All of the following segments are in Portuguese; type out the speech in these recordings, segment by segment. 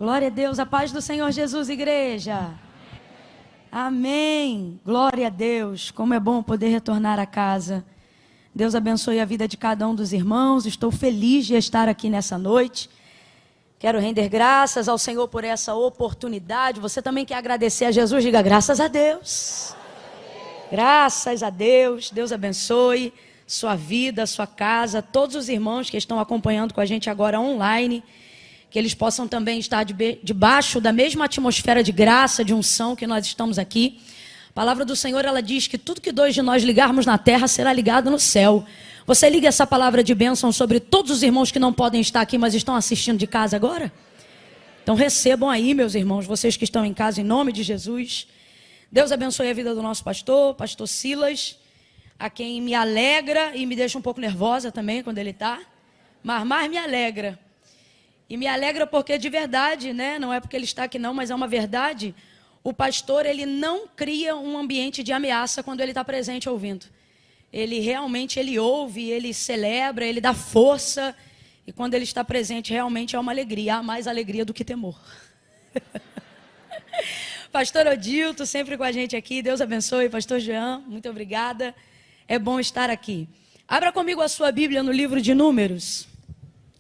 Glória a Deus, a paz do Senhor Jesus, igreja. Amém. Glória a Deus. Como é bom poder retornar a casa. Deus abençoe a vida de cada um dos irmãos. Estou feliz de estar aqui nessa noite. Quero render graças ao Senhor por essa oportunidade. Você também quer agradecer a Jesus? Diga graças a Deus. Graças a Deus. Deus abençoe sua vida, sua casa, todos os irmãos que estão acompanhando com a gente agora online. Que eles possam também estar debaixo da mesma atmosfera de graça, de unção que nós estamos aqui. A palavra do Senhor, ela diz que tudo que dois de nós ligarmos na terra será ligado no céu. Você liga essa palavra de bênção sobre todos os irmãos que não podem estar aqui, mas estão assistindo de casa agora? Então recebam aí, meus irmãos, vocês que estão em casa, em nome de Jesus. Deus abençoe a vida do nosso pastor, pastor Silas, a quem me alegra e me deixa um pouco nervosa também quando ele está, mas mais me alegra. E me alegra porque de verdade, né? Não é porque ele está aqui não, mas é uma verdade. O pastor, ele não cria um ambiente de ameaça quando ele está presente ouvindo. Ele realmente, ele ouve, ele celebra, ele dá força. E quando ele está presente, realmente é uma alegria. Há mais alegria do que temor. Pastor Odilto, sempre com a gente aqui. Deus abençoe. Pastor Jean, muito obrigada. É bom estar aqui. Abra comigo a sua Bíblia no livro de Números.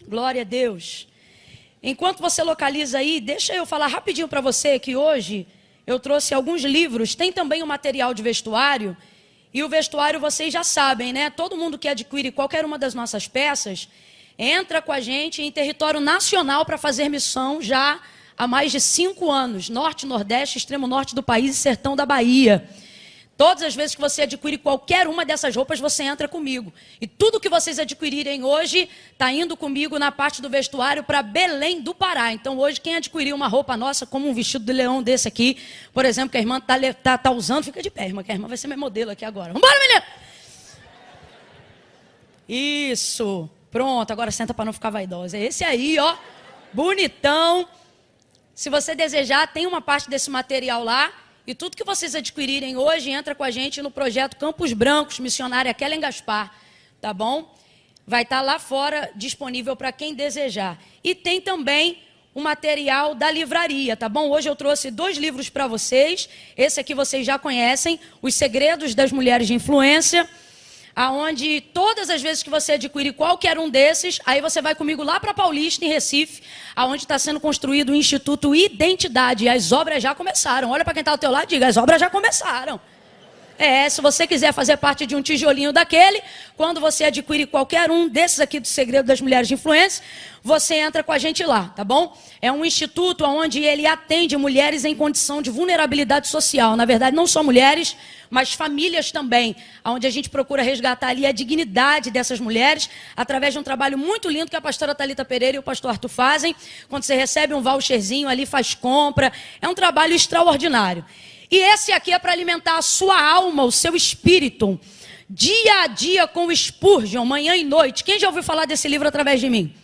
Glória a Deus. Enquanto você localiza aí, deixa eu falar rapidinho para você que hoje eu trouxe alguns livros. Tem também o material de vestuário. E o vestuário vocês já sabem, né? Todo mundo que adquire qualquer uma das nossas peças entra com a gente em território nacional para fazer missão já há mais de 5 anos. Norte, Nordeste, extremo norte do país e sertão da Bahia. Todas as vezes que você adquire qualquer uma dessas roupas, você entra comigo. E tudo que vocês adquirirem hoje está indo comigo na parte do vestuário para Belém do Pará. Então hoje quem adquirir uma roupa nossa, como um vestido de leão desse aqui, por exemplo, que a irmã tá usando, fica de pé, irmã, que a irmã vai ser minha modelo aqui agora. Vambora, menina! Isso, pronto, agora senta para não ficar vaidosa. É esse aí, ó, bonitão. Se você desejar, tem uma parte desse material lá. E tudo que vocês adquirirem hoje, entra com a gente no projeto Campos Brancos, missionária Kellen Gaspar, tá bom? Vai estar lá fora disponível para quem desejar. E tem também o material da livraria, tá bom? Hoje eu trouxe 2 livros para vocês. Esse aqui vocês já conhecem, Os Segredos das Mulheres de Influência, aonde todas as vezes que você adquirir qualquer um desses, aí você vai comigo lá para Paulista, em Recife, aonde está sendo construído o Instituto Identidade. E as obras já começaram. Olha para quem está ao teu lado e diga, as obras já começaram. Se você quiser fazer parte de um tijolinho daquele, quando você adquirir qualquer um desses aqui do Segredo das Mulheres de Influência, você entra com a gente lá, tá bom? É um instituto onde ele atende mulheres em condição de vulnerabilidade social. Na verdade, não só mulheres, mas famílias também, onde a gente procura resgatar ali a dignidade dessas mulheres, através de um trabalho muito lindo que a pastora Thalita Pereira e o pastor Arthur fazem, quando você recebe um voucherzinho ali, faz compra. É um trabalho extraordinário. E esse aqui é para alimentar a sua alma, o seu espírito, dia a dia com o Spurgeon, manhã e noite. Quem já ouviu falar desse livro através de mim?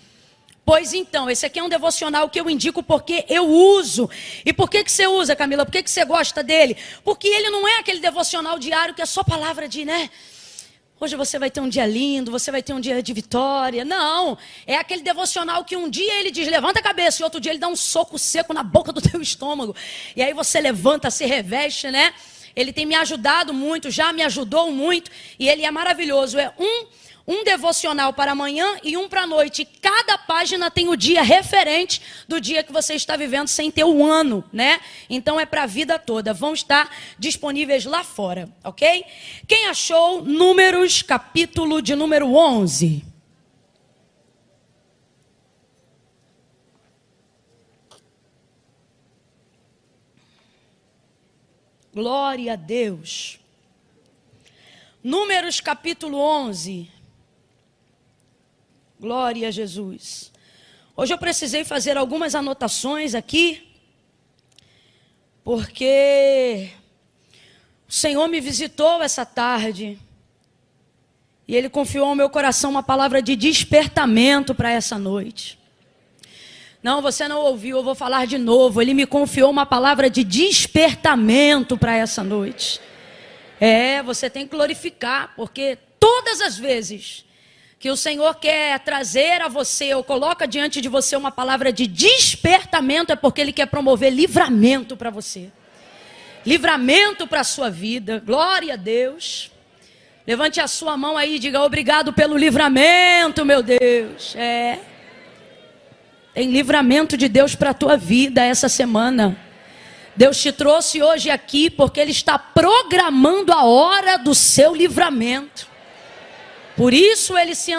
Pois então, esse aqui é um devocional que eu indico porque eu uso. E por que você usa, Camila? Por que você gosta dele? Porque ele não é aquele devocional diário que é só palavra de, né? Hoje você vai ter um dia lindo, você vai ter um dia de vitória. Não, é aquele devocional que um dia ele diz, levanta a cabeça, e outro dia ele dá um soco seco na boca do teu estômago. E aí você levanta, se reveste, né? Ele tem me ajudado muito, já me ajudou muito, e ele é maravilhoso. É um devocional para amanhã e um para a noite. Cada página tem o dia referente do dia que você está vivendo sem ter o ano, né? Então é para a vida toda. Vão estar disponíveis lá fora, ok? Quem achou Números, capítulo de número 11? Glória a Deus. Números, capítulo 11. Glória a Jesus. Hoje eu precisei fazer algumas anotações aqui, porque o Senhor me visitou essa tarde e Ele confiou ao meu coração uma palavra de despertamento para essa noite. Não, você não ouviu, eu vou falar de novo. Ele me confiou uma palavra de despertamento para essa noite. Você tem que glorificar, porque todas as vezes que o Senhor quer trazer a você, ou coloca diante de você uma palavra de despertamento, é porque Ele quer promover livramento para você. Livramento para a sua vida. Glória a Deus. Levante a sua mão aí e diga: obrigado pelo livramento, meu Deus. Tem livramento de Deus para a tua vida essa semana. Deus te trouxe hoje aqui porque Ele está programando a hora do seu livramento. Por isso Ele se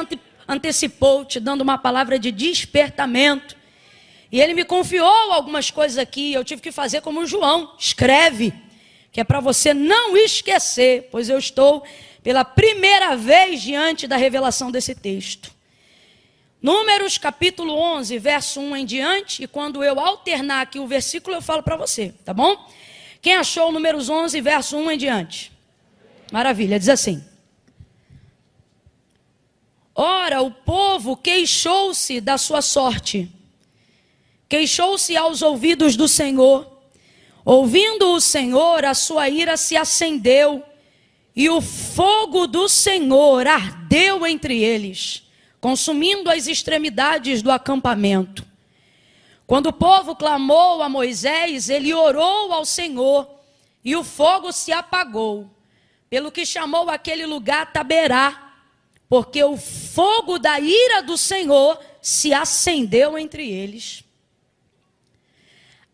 antecipou, te dando uma palavra de despertamento. E Ele me confiou algumas coisas aqui. Eu tive que fazer como o João: escreve, que é para você não esquecer, pois eu estou pela primeira vez diante da revelação desse texto. Números capítulo 11, verso 1 em diante, e quando eu alternar aqui o versículo, eu falo para você, tá bom? Quem achou Números 11, verso 1 em diante? Maravilha, diz assim: ora, o povo queixou-se da sua sorte, queixou-se aos ouvidos do Senhor. Ouvindo o Senhor, a sua ira se acendeu, e o fogo do Senhor ardeu entre eles, consumindo as extremidades do acampamento. Quando o povo clamou a Moisés, ele orou ao Senhor, e o fogo se apagou, pelo que chamou aquele lugar Taberá, porque o fogo da ira do Senhor se acendeu entre eles.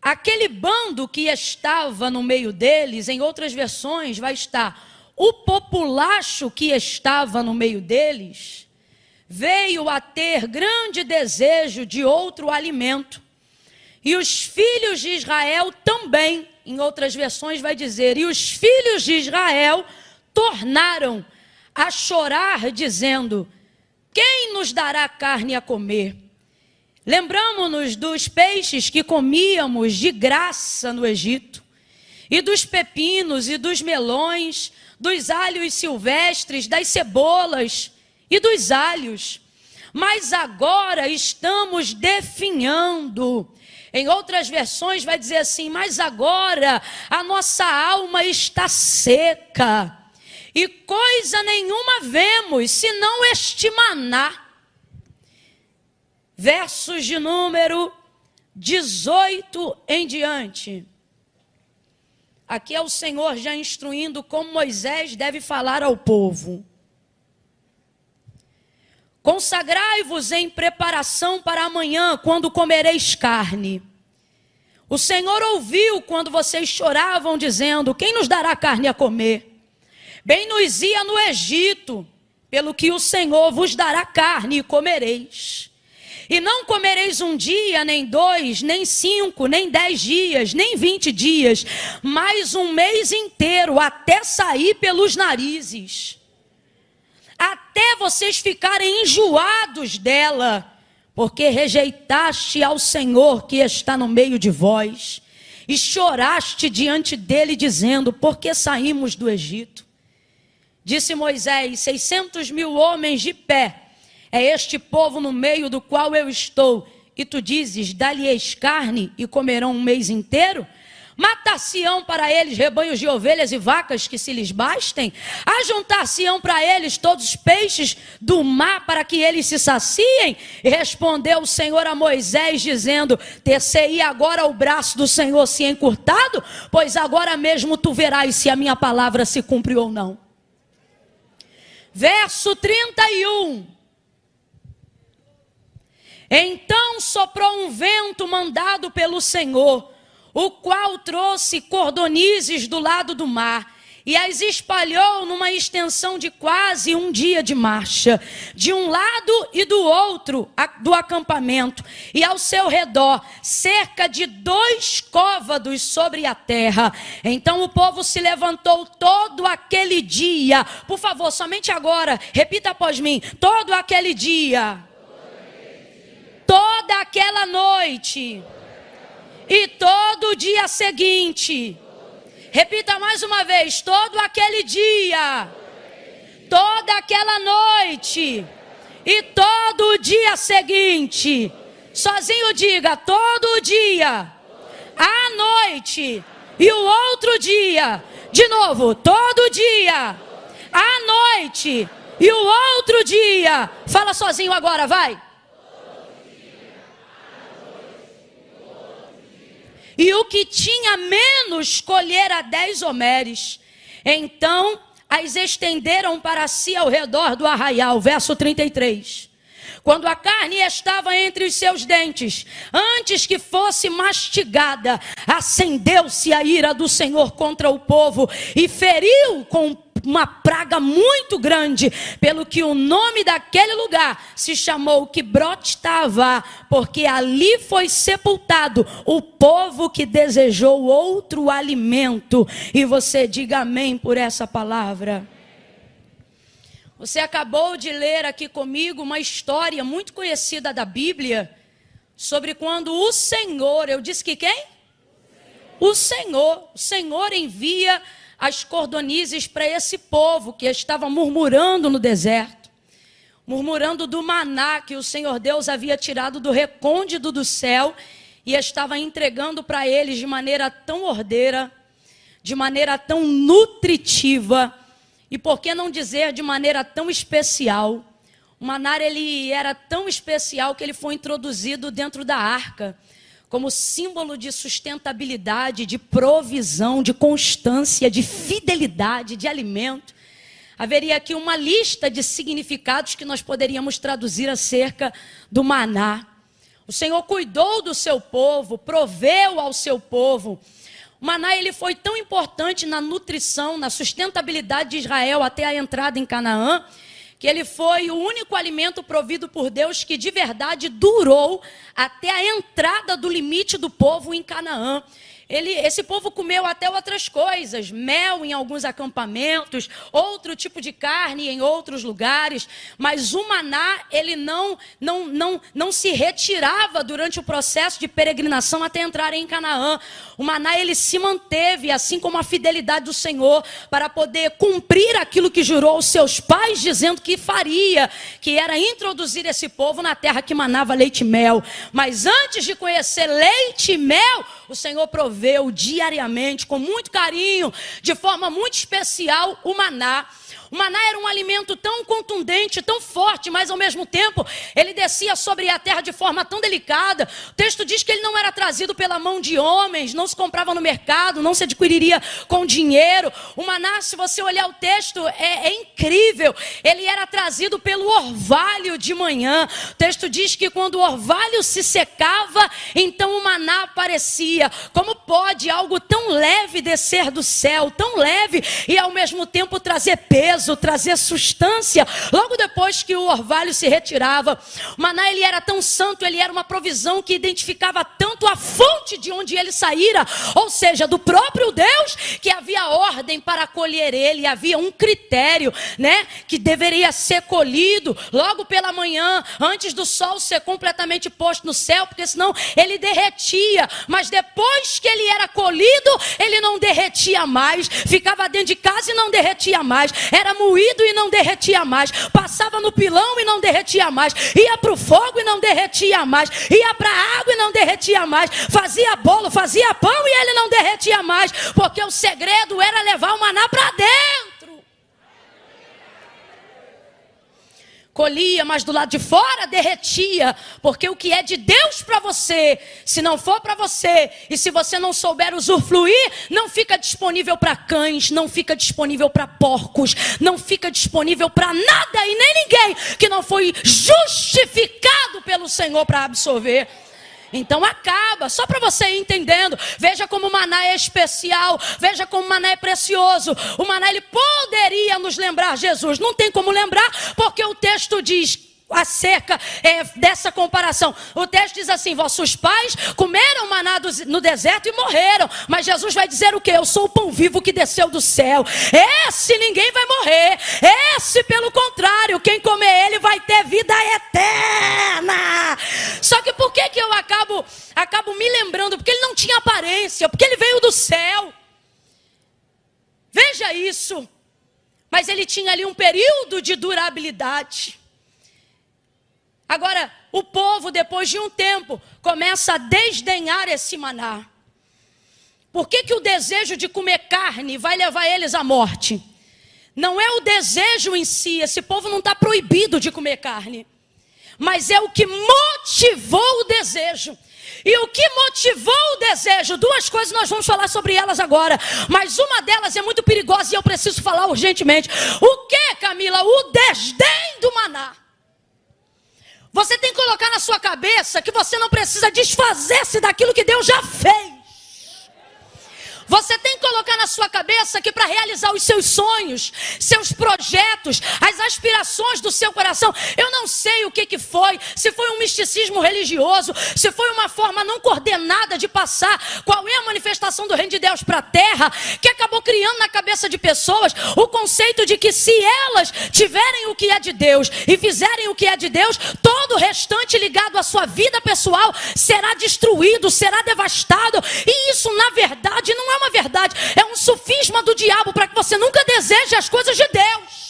Aquele bando que estava no meio deles, em outras versões vai estar: o populacho que estava no meio deles veio a ter grande desejo de outro alimento. E os filhos de Israel também, em outras versões vai dizer, e os filhos de Israel tornaram a chorar, dizendo: quem nos dará carne a comer? Lembramos-nos dos peixes que comíamos de graça no Egito, e dos pepinos e dos melões, dos alhos silvestres, das cebolas e dos alhos. Mas agora estamos definhando. Em outras versões vai dizer assim: mas agora a nossa alma está seca, e coisa nenhuma vemos, senão este maná. Versos de número 18 em diante. Aqui é o Senhor já instruindo como Moisés deve falar ao povo. Consagrai-vos em preparação para amanhã, quando comereis carne. O Senhor ouviu quando vocês choravam, dizendo: quem nos dará carne a comer? Bem nos ia no Egito, pelo que o Senhor vos dará carne e comereis. E não comereis 1 dia, nem 2, nem 5, nem 10 dias, nem 20 dias, mas 1 mês inteiro, até sair pelos narizes. Até vocês ficarem enjoados dela, porque rejeitaste ao Senhor que está no meio de vós, e choraste diante dele, dizendo: por que saímos do Egito? Disse Moisés: 600.000 homens de pé, é este povo no meio do qual eu estou, e tu dizes: dá-lhes carne e comerão 1 mês inteiro? Matar-se-ão para eles rebanhos de ovelhas e vacas que se lhes bastem? Ajuntar-se-ão para eles todos os peixes do mar para que eles se saciem? E respondeu o Senhor a Moisés, dizendo: ter-se-ia agora o braço do Senhor se encurtado? Pois agora mesmo tu verás se a minha palavra se cumpre ou não. Verso 31. Então soprou um vento mandado pelo Senhor, o qual trouxe cordonizes do lado do mar, e as espalhou numa extensão de quase 1 dia de marcha, de um lado e do outro do acampamento, e ao seu redor, cerca de 2 côvados sobre a terra. Então o povo se levantou todo aquele dia. Por favor, somente agora, repita após mim: todo aquele dia, toda aquela noite e todo o dia seguinte. Repita mais uma vez: todo aquele dia, toda aquela noite e todo o dia seguinte. Sozinho diga: todo o dia, a noite e o outro dia. De novo: todo dia, a noite E o outro dia, fala sozinho agora, vai. E o que tinha menos colhera 10 homeres. Então as estenderam para si ao redor do arraial. Verso 33. Quando a carne estava entre os seus dentes, antes que fosse mastigada, acendeu-se a ira do Senhor contra o povo e feriu com uma praga muito grande, pelo que o nome daquele lugar se chamou Quibrote Taavá, porque ali foi sepultado o povo que desejou outro alimento. E você diga amém por essa palavra. Você acabou de ler aqui comigo uma história muito conhecida da Bíblia, sobre quando o Senhor, eu disse que quem? O Senhor envia as cordonizes para esse povo que estava murmurando no deserto, murmurando do maná que o Senhor Deus havia tirado do recôndito do céu e estava entregando para eles de maneira tão ordeira, de maneira tão nutritiva, e por que não dizer de maneira tão especial. O maná, ele era tão especial que ele foi introduzido dentro da arca, como símbolo de sustentabilidade, de provisão, de constância, de fidelidade, de alimento. Haveria aqui uma lista de significados que nós poderíamos traduzir acerca do maná. O Senhor cuidou do seu povo, proveu ao seu povo. O maná, ele foi tão importante na nutrição, na sustentabilidade de Israel até a entrada em Canaã, que ele foi o único alimento provido por Deus que de verdade durou até a entrada do limite do povo em Canaã. Esse povo comeu até outras coisas, mel em alguns acampamentos, outro tipo de carne em outros lugares, mas o maná, ele não se retirava durante o processo de peregrinação até entrar em Canaã. O maná, ele se manteve, assim como a fidelidade do Senhor, para poder cumprir aquilo que jurou aos seus pais, dizendo que faria, que era introduzir esse povo na terra que manava leite e mel. Mas antes de conhecer leite e mel, o Senhor proveu diariamente, com muito carinho, de forma muito especial, o maná. O maná era um alimento tão contundente, tão forte, mas ao mesmo tempo ele descia sobre a terra de forma tão delicada. O texto diz que ele não era trazido pela mão de homens, não se comprava no mercado, não se adquiriria com dinheiro. O maná, se você olhar o texto, é incrível. Ele era trazido pelo orvalho de manhã. O texto diz que quando o orvalho se secava, então o maná aparecia. Como pode algo tão leve descer do céu, tão leve, e ao mesmo tempo trazer peso, trazer substância? Logo depois que o orvalho se retirava, o maná, ele era tão santo, ele era uma provisão que identificava tanto a fonte de onde ele saíra, ou seja, do próprio Deus, que havia ordem para colher ele, havia um critério, né, que deveria ser colhido logo pela manhã, antes do sol ser completamente posto no céu, porque senão ele derretia. Mas depois que ele era colhido, ele não derretia mais, ficava dentro de casa e não derretia mais, era moído e não derretia mais, passava no pilão e não derretia mais, ia para o fogo e não derretia mais, ia para a água e não derretia mais, fazia bolo, fazia pão e ele não derretia mais, porque o segredo era levar o maná para dentro. Colhia, mas do lado de fora derretia, porque o que é de Deus para você, se não for para você, e se você não souber usufruir, não fica disponível para cães, não fica disponível para porcos, não fica disponível para nada e nem ninguém que não foi justificado pelo Senhor para absorver. Então acaba, só para você ir entendendo. Veja como o maná é especial, veja como o maná é precioso. O maná, ele poderia nos lembrar Jesus, não tem como lembrar, porque o texto diz acerca dessa comparação. O texto diz assim: vossos pais comeram maná no deserto e morreram, mas Jesus vai dizer o quê? Eu sou o pão vivo que desceu do céu. Esse ninguém vai morrer, esse pelo contrário, quem comer ele vai ter vida eterna. Só que por que eu acabo me lembrando? Porque ele não tinha aparência, porque ele veio do céu. Veja isso. Mas ele tinha ali um período de durabilidade. Agora, o povo, depois de um tempo, começa a desdenhar esse maná. Por que o desejo de comer carne vai levar eles à morte? Não é o desejo em si, esse povo não está proibido de comer carne. Mas é o que motivou o desejo. E o que motivou o desejo? Duas coisas nós vamos falar sobre elas agora. Mas uma delas é muito perigosa e eu preciso falar urgentemente. O que, Camila? O desdém do maná. Você tem que colocar na sua cabeça que você não precisa desfazer-se daquilo que Deus já fez. Você tem que colocar na sua cabeça que para realizar os seus sonhos, seus projetos, as aspirações do seu coração, eu não sei o que foi, se foi um misticismo religioso, se foi uma forma não coordenada de passar qual é a manifestação do reino de Deus para a terra, que acabou criando na cabeça de pessoas o conceito de que se elas tiverem o que é de Deus e fizerem o que é de Deus, todo o restante ligado à sua vida pessoal será destruído, será devastado. E isso na verdade não é uma verdade, é um sofisma do diabo para que você nunca deseje as coisas de Deus.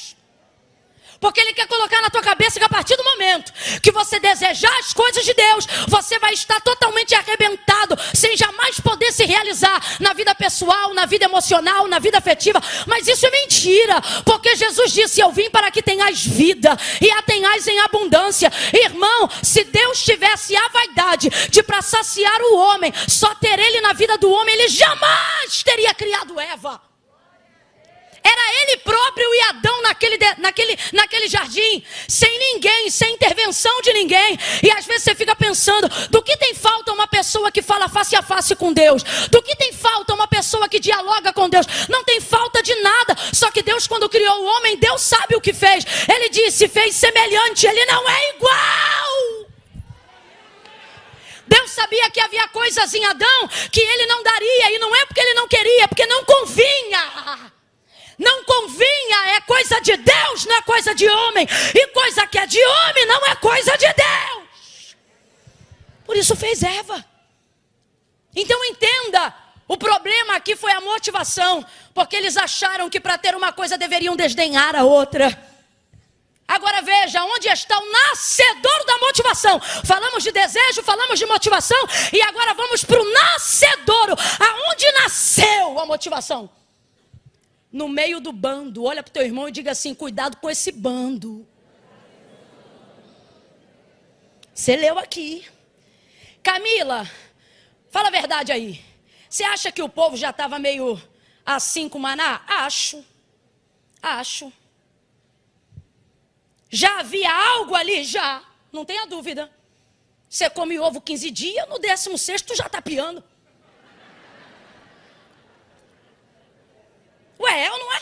Porque ele quer colocar na tua cabeça que a partir do momento que você desejar as coisas de Deus, você vai estar totalmente arrebentado, sem jamais poder se realizar na vida pessoal, na vida emocional, na vida afetiva. Mas isso é mentira, porque Jesus disse: eu vim para que tenhais vida e a tenhais em abundância. Irmão, se Deus tivesse a vaidade de para saciar o homem, só ter ele na vida do homem, ele jamais teria criado Eva. Era ele próprio e Adão naquele jardim, sem ninguém, sem intervenção de ninguém. E às vezes você fica pensando, do que tem falta uma pessoa que fala face a face com Deus? Do que tem falta uma pessoa que dialoga com Deus? Não tem falta de nada. Só que Deus, quando criou o homem, Deus sabe o que fez. Ele disse, fez semelhante, ele não é igual. Deus sabia que havia coisas em Adão que ele não daria. E não é porque ele não queria, é porque não convinha. Não convinha, é coisa de Deus, não é coisa de homem. E coisa que é de homem não é coisa de Deus. Por isso fez Eva. Então entenda, o problema aqui foi a motivação. Porque eles acharam que para ter uma coisa deveriam desdenhar a outra. Agora veja, onde está o nascedor da motivação? Falamos de desejo, falamos de motivação. E agora vamos para o nascedouro. Aonde nasceu a motivação? No meio do bando. Olha para o teu irmão e diga assim, cuidado com esse bando. Você leu aqui. Camila, fala a verdade aí. Você acha que o povo já estava meio assim com o maná? Acho. Já havia algo ali? Já. Não tenha dúvida. Você come ovo 15 dias, no 16º já está piando. Ué, é ou não é?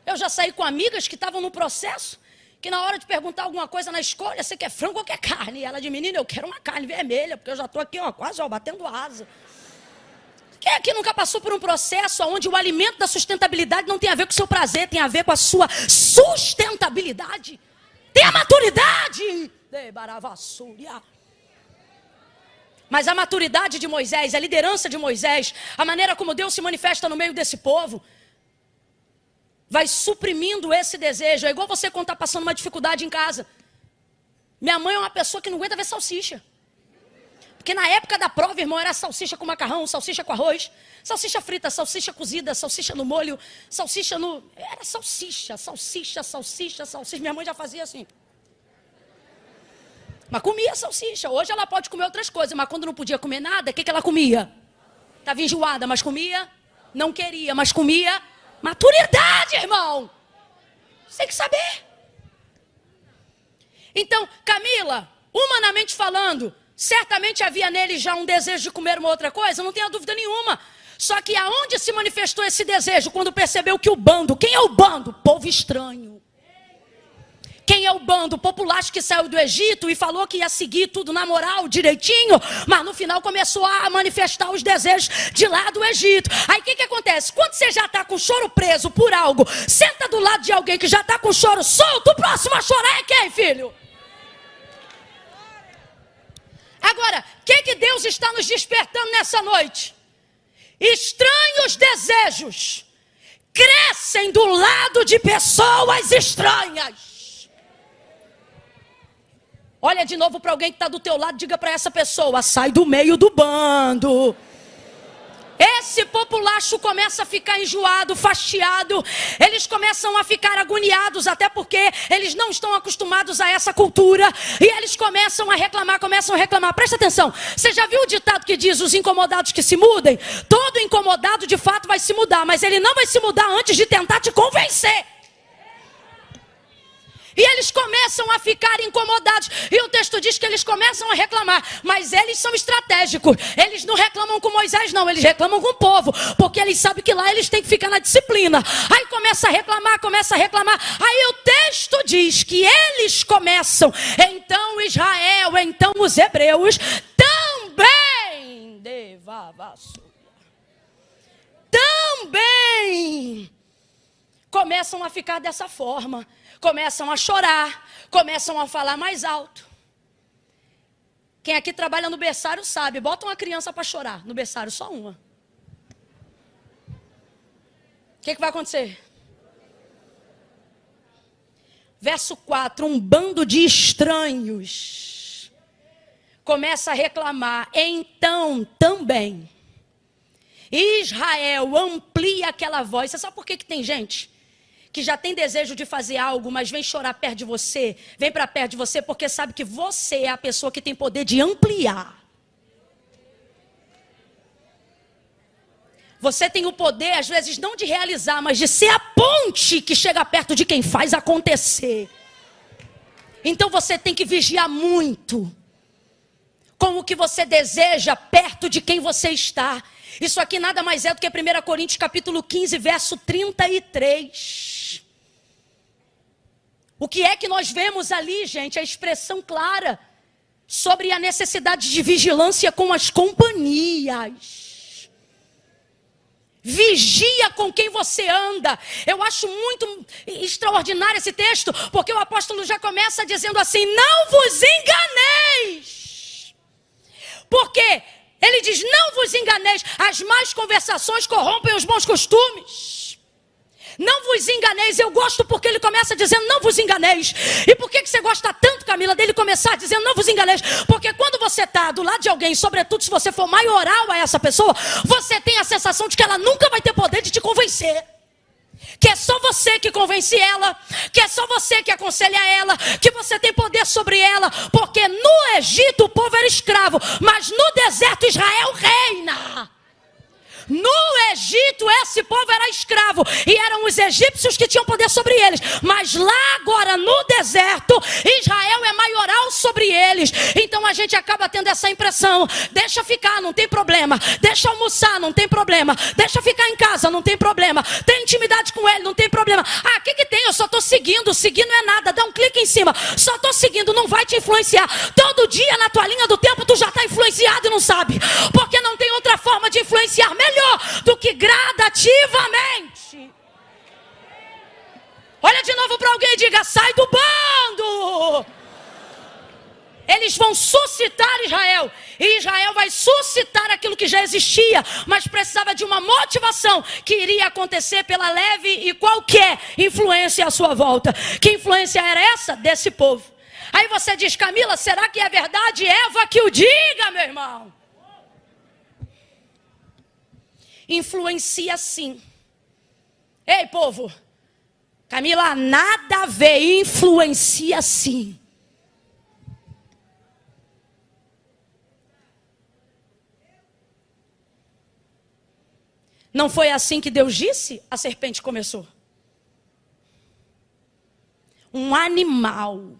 Eu já saí com amigas que estavam no processo, que na hora de perguntar alguma coisa na escolha, você quer frango ou quer carne? E ela de menina, eu quero uma carne vermelha, porque eu já estou aqui, ó, quase ó, batendo asa. Quem aqui nunca passou por um processo onde o alimento da sustentabilidade não tem a ver com o seu prazer, tem a ver com a sua sustentabilidade? Tem a maturidade. Mas a maturidade de Moisés, a liderança de Moisés, a maneira como Deus se manifesta no meio desse povo, vai suprimindo esse desejo. É igual você quando está passando uma dificuldade em casa. Minha mãe é uma pessoa que não aguenta ver salsicha. Porque na época da prova, irmão, era salsicha com macarrão, salsicha com arroz, salsicha frita, salsicha cozida, salsicha no molho, salsicha no... Era salsicha. Minha mãe já fazia assim. Mas comia salsicha. Hoje ela pode comer outras coisas, mas quando não podia comer nada, o que ela comia? Estava enjoada, mas comia. Não queria, mas comia. Maturidade, irmão. Você tem que saber. Então, Camila, humanamente falando, certamente havia nele já um desejo de comer uma outra coisa, não tenha dúvida nenhuma. Só que aonde se manifestou esse desejo? Quando percebeu que o bando, quem é o bando? Povo estranho. Quem é o bando? O populacho que saiu do Egito e falou que ia seguir tudo na moral, direitinho, mas no final começou a manifestar os desejos de lá do Egito. Aí o que acontece? Quando você já está com o choro preso por algo, senta do lado de alguém que já está com o choro solto, o próximo a chorar é quem, filho? Agora, o que Deus está nos despertando nessa noite? Estranhos desejos crescem do lado de pessoas estranhas. Olha de novo para alguém que está do teu lado, diga para essa pessoa, sai do meio do bando. Esse esse populacho começa a ficar enjoado, fastiado. Eles começam a ficar agoniados, até porque eles não estão acostumados a essa cultura. E eles começam a reclamar. Presta atenção. Você já viu o ditado que diz: os incomodados que se mudem? Todo incomodado de fato vai se mudar, mas ele não vai se mudar antes de tentar te convencer. E eles começam a ficar incomodados. E o texto diz que eles começam a reclamar. Mas eles são estratégicos. Eles não reclamam com Moisés, não. Eles reclamam com o povo. Porque eles sabem que lá eles têm que ficar na disciplina. Aí começa a reclamar. Aí o texto diz que eles começam. Então Israel, então os hebreus também começam a ficar dessa forma. Começam a chorar, começam a falar mais alto. Quem aqui trabalha no berçário sabe, bota uma criança para chorar no berçário, só uma. O que vai acontecer? Verso 4, um bando de estranhos começa a reclamar. Então também Israel amplia aquela voz. Você sabe por que tem gente que já tem desejo de fazer algo, mas vem chorar perto de você, vem para perto de você, porque sabe que você é a pessoa que tem poder de ampliar. Você tem o poder, às vezes, não de realizar, mas de ser a ponte que chega perto de quem faz acontecer. Então você tem que vigiar muito com o que você deseja perto de quem você está. Isso aqui nada mais é do que 1 Coríntios capítulo 15, verso 33. O que é que nós vemos ali, gente? A expressão clara sobre a necessidade de vigilância com as companhias. Vigia com quem você anda. Eu acho muito extraordinário esse texto, porque o apóstolo já começa dizendo assim: não vos enganeis. Porque ele diz: não vos enganeis, as más conversações corrompem os bons costumes. Não vos enganeis. Eu gosto porque ele começa dizendo: não vos enganeis. E por que você gosta tanto, Camila, dele começar dizendo: não vos enganeis? Porque quando você está do lado de alguém, sobretudo se você for maioral a essa pessoa, você tem a sensação de que ela nunca vai ter poder de te convencer. Que é só você que convence ela, que é só você que aconselha ela, que você tem poder sobre ela. Porque no Egito o povo era escravo, mas no deserto Israel reina. No Egito esse povo era escravo e eram os egípcios que tinham poder sobre eles. Mas lá agora no deserto Israel é maioral sobre eles. Então a gente acaba tendo essa impressão: deixa ficar, não tem problema. Deixa almoçar, não tem problema. Deixa ficar em casa, não tem problema. Tem intimidade com ele, não tem problema. Ah, o que tem? Eu só estou seguindo. Seguir não é nada, dá um clique em cima. Só estou seguindo, não vai te influenciar. Todo dia na tua linha do tempo tu já está influenciado e não sabe. Porque não tem outra forma de influenciar melhor do que gradativamente. Olha de novo para alguém e diga: sai do bando. Eles vão suscitar Israel, e Israel vai suscitar aquilo que já existia, mas precisava de uma motivação que iria acontecer pela leve e qualquer influência à sua volta. Que influência era essa? Desse povo. Aí você diz: Camila, será que é verdade? Eva que o diga, meu irmão. Influencia sim. Ei, povo, Camila, nada a ver, influencia sim. Não foi assim que Deus disse? A serpente começou. Um animal,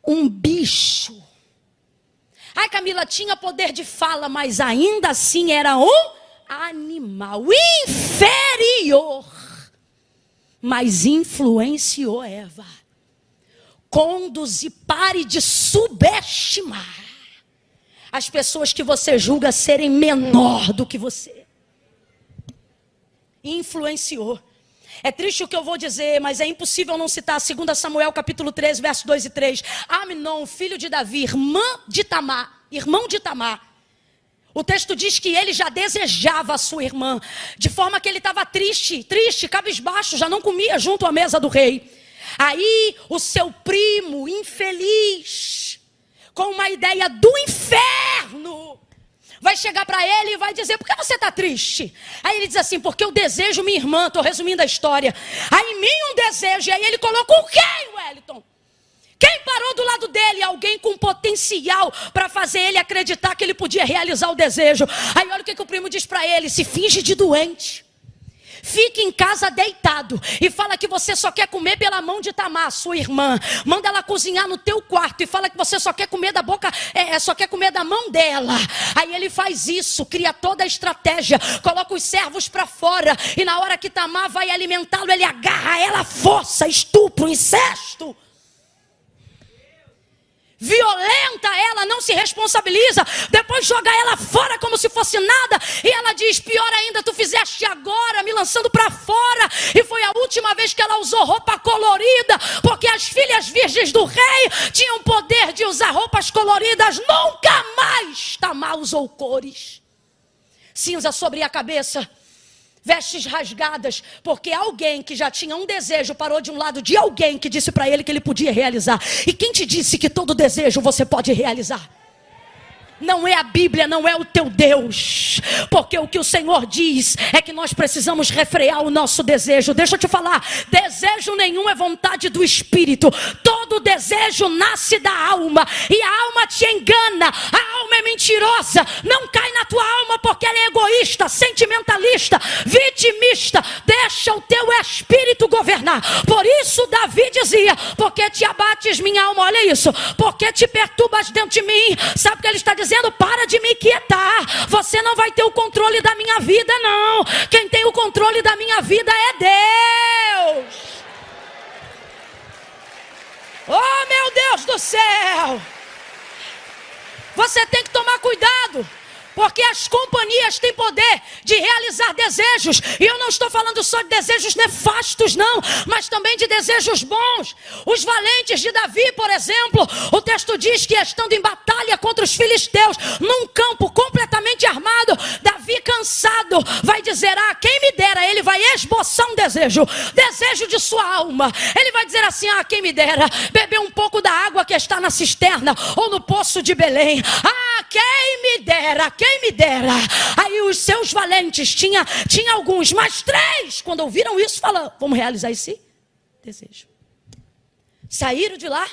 um bicho. Ai, Camila, tinha poder de fala, mas ainda assim era um animal inferior. Mas influenciou Eva. Conduze, pare de subestimar as pessoas que você julga serem menor do que você. Influenciou. É triste o que eu vou dizer, mas é impossível não citar 2 Samuel capítulo 13, versos 2 e 3. Amnon, filho de Davi, irmão de Tamar. O texto diz que ele já desejava a sua irmã, de forma que ele estava triste, cabisbaixo, já não comia junto à mesa do rei. Aí o seu primo, infeliz, com uma ideia do inferno, vai chegar para ele e vai dizer: por que você está triste? Aí ele diz assim: porque eu desejo minha irmã. Estou resumindo a história. Aí em mim um desejo. E aí ele colocou quem, Wellington? Quem parou do lado dele? Alguém com potencial para fazer ele acreditar que ele podia realizar o desejo. Aí olha o que o primo diz para ele: se finge de doente. Fique em casa deitado e fala que você só quer comer pela mão de Tamar, sua irmã. Manda ela cozinhar no teu quarto e fala que você só quer comer da boca, só quer comer da mão dela. Aí ele faz isso, cria toda a estratégia, coloca os servos para fora e na hora que Tamar vai alimentá-lo, ele agarra ela à força, estupro, incesto. Violenta ela, não se responsabiliza, depois joga ela fora como se fosse nada, e ela diz: pior ainda, tu fizeste agora, me lançando para fora, e foi a última vez que ela usou roupa colorida, porque as filhas virgens do rei tinham poder de usar roupas coloridas, nunca mais Tamar usou cores, cinza sobre a cabeça, vestes rasgadas, porque alguém que já tinha um desejo parou de um lado de alguém que disse para ele que ele podia realizar. E quem te disse que todo desejo você pode realizar? Não é a Bíblia, não é o teu Deus, porque o que o Senhor diz é que nós precisamos refrear o nosso desejo. Deixa eu te falar, desejo nenhum é vontade do Espírito. Todo desejo nasce da alma, e a alma te engana, a alma é mentirosa, não cai na tua alma porque ela é egoísta, sentimentalista, vitimista. Deixa o teu espírito governar. Por isso Davi dizia: porque te abates minha alma, olha isso, porque te perturbas dentro de mim. Sabe o que ele está dizendo? Para de me quietar, você não vai ter o controle da minha vida não, quem tem o controle da minha vida é Deus. Oh meu Deus do céu, você tem que tomar cuidado, porque as companhias têm poder de realizar desejos. E eu não estou falando só de desejos nefastos não, mas também de desejos bons. Os valentes de Davi, por exemplo, o texto diz que estando em batalha contra os filisteus, num campo completamente armado, Davi cansado vai dizer: ah, quem me dera. Ele vai esboçar um desejo de sua alma. Ele vai dizer assim: ah, quem me dera beber um pouco da água que está na cisterna ou no poço de Belém. Ah, quem me dera, quem me dera. Aí os seus valentes, tinha alguns, mas 3, quando ouviram isso, falaram: vamos realizar esse desejo. Saíram de lá,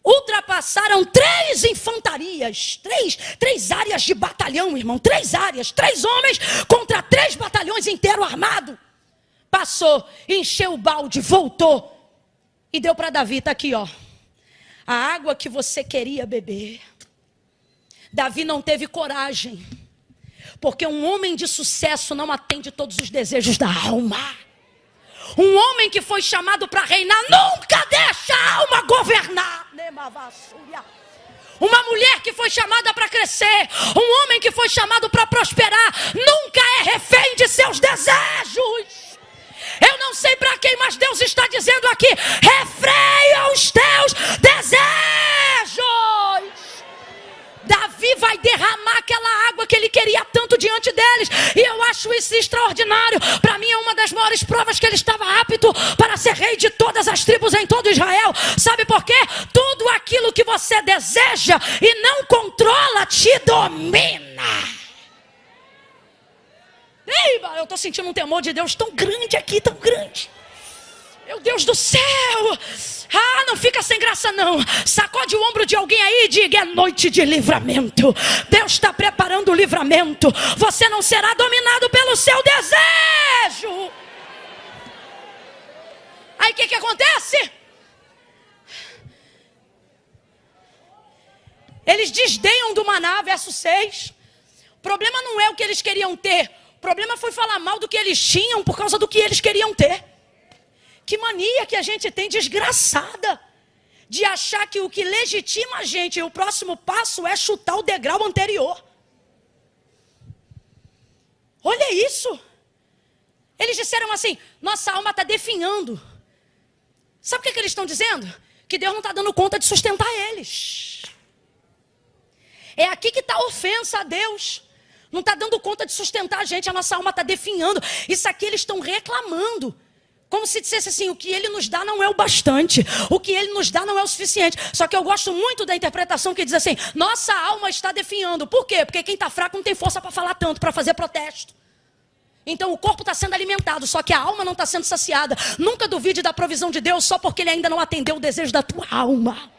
ultrapassaram 3 infantarias, 3 áreas de batalhão, irmão, 3 áreas, 3 homens contra 3 batalhões inteiros armados. Passou, encheu o balde, voltou e deu para Davi: tá aqui, ó, a água que você queria beber. Davi não teve coragem, porque um homem de sucesso não atende todos os desejos da alma. Um homem que foi chamado para reinar nunca deixa a alma governar. Uma mulher que foi chamada para crescer, um homem que foi chamado para prosperar, nunca é refém de seus desejos. Eu não sei para quem, mas Deus está dizendo aqui: refreia os teus desejos. Davi vai derramar aquela água que ele queria tanto diante deles, e eu acho isso extraordinário. Para mim é uma das maiores provas que ele estava apto para ser rei de todas as tribos em todo Israel. Sabe por quê? Tudo aquilo que você deseja e não controla te domina. Ei, eu estou sentindo um temor de Deus tão grande aqui, tão grande. Meu Deus do céu. Ah, não fica sem graça não. Sacode o ombro de alguém aí e diga: é noite de livramento. Deus está preparando o livramento. Você não será dominado pelo seu desejo. Aí o que acontece? Eles desdenham do maná, verso 6. O problema não é o que eles queriam ter. O problema foi falar mal do que eles tinham por causa do que eles queriam ter. Que mania que a gente tem desgraçada de achar que o que legitima a gente e o próximo passo é chutar o degrau anterior. Olha isso. Eles disseram assim: nossa alma está definhando. Sabe o que eles estão dizendo? Que Deus não está dando conta de sustentar eles. É aqui que está a ofensa a Deus. Não está dando conta de sustentar a gente, a nossa alma está definhando. Isso aqui eles estão reclamando. Como se dissesse assim, o que ele nos dá não é o bastante. O que ele nos dá não é o suficiente. Só que eu gosto muito da interpretação que diz assim, nossa alma está definhando. Por quê? Porque quem está fraco não tem força para falar tanto, para fazer protesto. Então o corpo está sendo alimentado, só que a alma não está sendo saciada. Nunca duvide da provisão de Deus só porque ele ainda não atendeu o desejo da tua alma.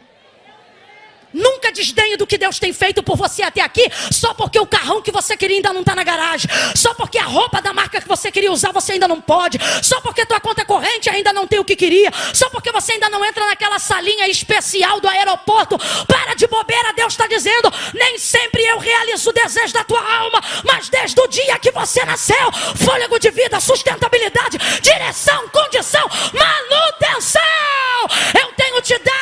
Nunca desdenhe do que Deus tem feito por você até aqui, só porque o carrão que você queria ainda não está na garagem, só porque a roupa da marca que você queria usar você ainda não pode, só porque tua conta corrente ainda não tem o que queria, só porque você ainda não entra naquela salinha especial do aeroporto. Para de bobeira, Deus está dizendo, nem sempre eu realizo o desejo da tua alma, mas desde o dia que você nasceu, fôlego de vida, sustentabilidade, direção, condição, manutenção, eu tenho te dado.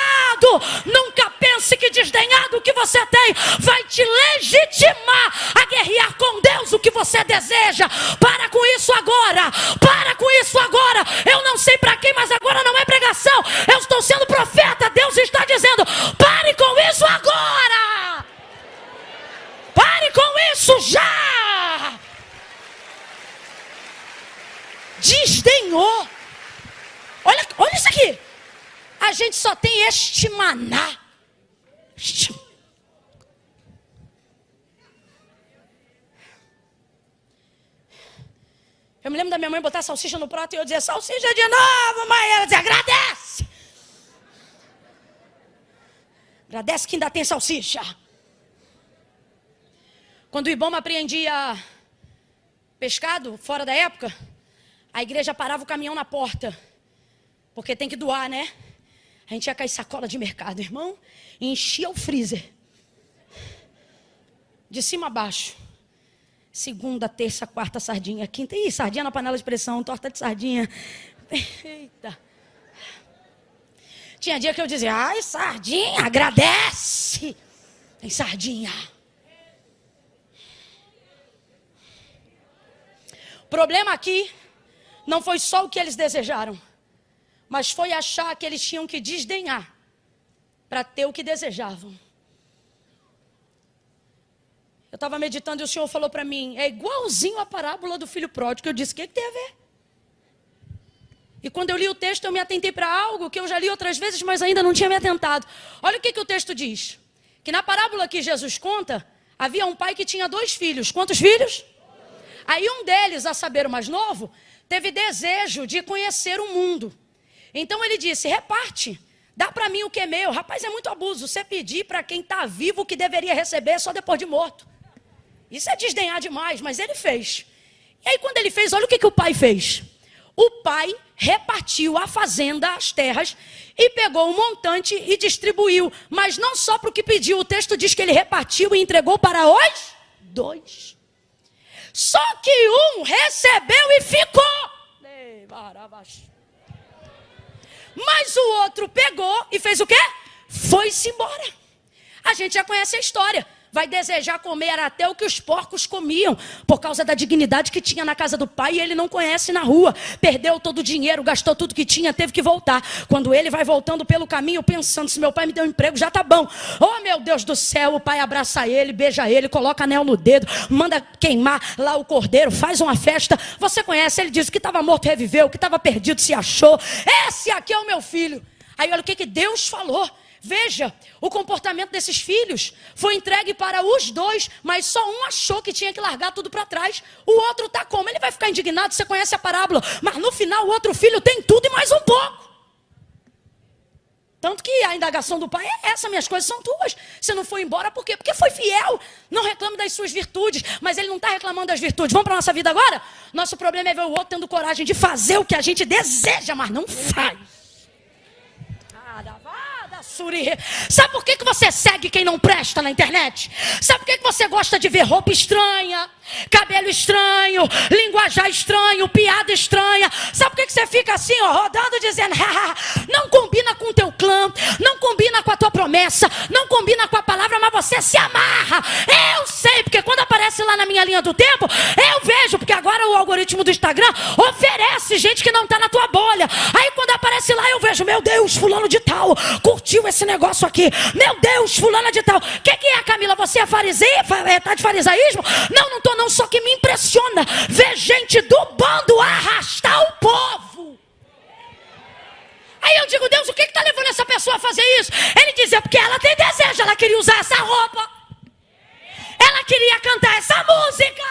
Nunca pense que desdenhar do que você tem vai te legitimar a guerrear com Deus o que você deseja. Para com isso agora. Para com isso agora. Eu não sei para quem, mas agora não é pregação. Eu estou sendo profeta. Deus está dizendo, pare com isso agora. Pare com isso já. Desdenhou. Olha isso aqui. A gente só tem este maná. Eu me lembro da minha mãe botar salsicha no prato e eu dizia, salsicha de novo, mãe. Ela dizia, agradece. Agradece que ainda tem salsicha. Quando o Ibama apreendia pescado, fora da época, a igreja parava o caminhão na porta. Porque tem que doar, né? A gente ia cair sacola de mercado, irmão, e enchia o freezer. De cima a baixo. Segunda, terça, quarta, sardinha. Quinta, sardinha na panela de pressão, torta de sardinha. Eita. Tinha dia que eu dizia, ai, sardinha, agradece. Tem sardinha. O problema aqui não foi só o que eles desejaram, mas foi achar que eles tinham que desdenhar para ter o que desejavam. Eu estava meditando e o Senhor falou para mim, é igualzinho a parábola do filho pródigo. Eu disse, o que tem a ver? E quando eu li o texto, eu me atentei para algo que eu já li outras vezes, mas ainda não tinha me atentado. Olha o que o texto diz. Que na parábola que Jesus conta, havia um pai que tinha 2 filhos. Quantos filhos? Aí um deles, a saber o mais novo, teve desejo de conhecer o mundo. Então ele disse, reparte, dá para mim o que é meu. Rapaz, é muito abuso você pedir para quem está vivo o que deveria receber só depois de morto. Isso é desdenhar demais, mas ele fez. E aí quando ele fez, olha o que o pai fez. O pai repartiu a fazenda, as terras, e pegou um montante e distribuiu. Mas não só para o que pediu, o texto diz que ele repartiu e entregou para os 2. Só que um recebeu e ficou. Mas o outro pegou e fez o quê? Foi-se embora. A gente já conhece a história. Vai desejar comer até o que os porcos comiam, por causa da dignidade que tinha na casa do pai, e ele não conhece na rua. Perdeu todo o dinheiro, gastou tudo que tinha, teve que voltar. Quando ele vai voltando pelo caminho, pensando, se meu pai me deu um emprego, já tá bom. Oh, meu Deus do céu, o pai abraça ele, beija ele, coloca anel no dedo, manda queimar lá o cordeiro, faz uma festa. Você conhece, ele diz que estava morto, reviveu, que estava perdido, se achou. Esse aqui é o meu filho. Aí olha o que Deus falou. Veja, o comportamento desses filhos foi entregue para os 2, mas só um achou que tinha que largar tudo para trás. O outro está como? Ele vai ficar indignado, você conhece a parábola, mas no final o outro filho tem tudo e mais um pouco. Tanto que a indagação do pai é essa, minhas coisas são tuas. Você não foi embora por quê? Porque foi fiel, não reclame das suas virtudes, mas ele não está reclamando das virtudes. Vamos para a nossa vida agora? Nosso problema é ver o outro tendo coragem de fazer o que a gente deseja, mas não faz. Sabe por que você segue quem não presta na internet? Sabe por que você gosta de ver roupa estranha, cabelo estranho, linguajar estranho, piada estranha? Sabe por que você fica assim, ó, rodando, dizendo, não combina com o teu clã, não combina com a tua promessa, não combina com a palavra, mas você se amarra. Eu sei, porque quando aparece lá na minha linha do tempo, eu vejo, porque agora o algoritmo do Instagram oferece gente que não está na tua bolha. Aí quando aparece lá, eu vejo, meu Deus, fulano de tal curtiu esse negócio aqui. Meu Deus, fulana de tal. O que é, Camila? Você é fariseia? Tá de farisaísmo? Não tô não, só que me impressiona ver gente do bando arrastar o povo. Aí eu digo, Deus, o que está levando essa pessoa a fazer isso? Ele dizia, porque ela tem desejo, ela queria usar essa roupa. Ela queria cantar essa música.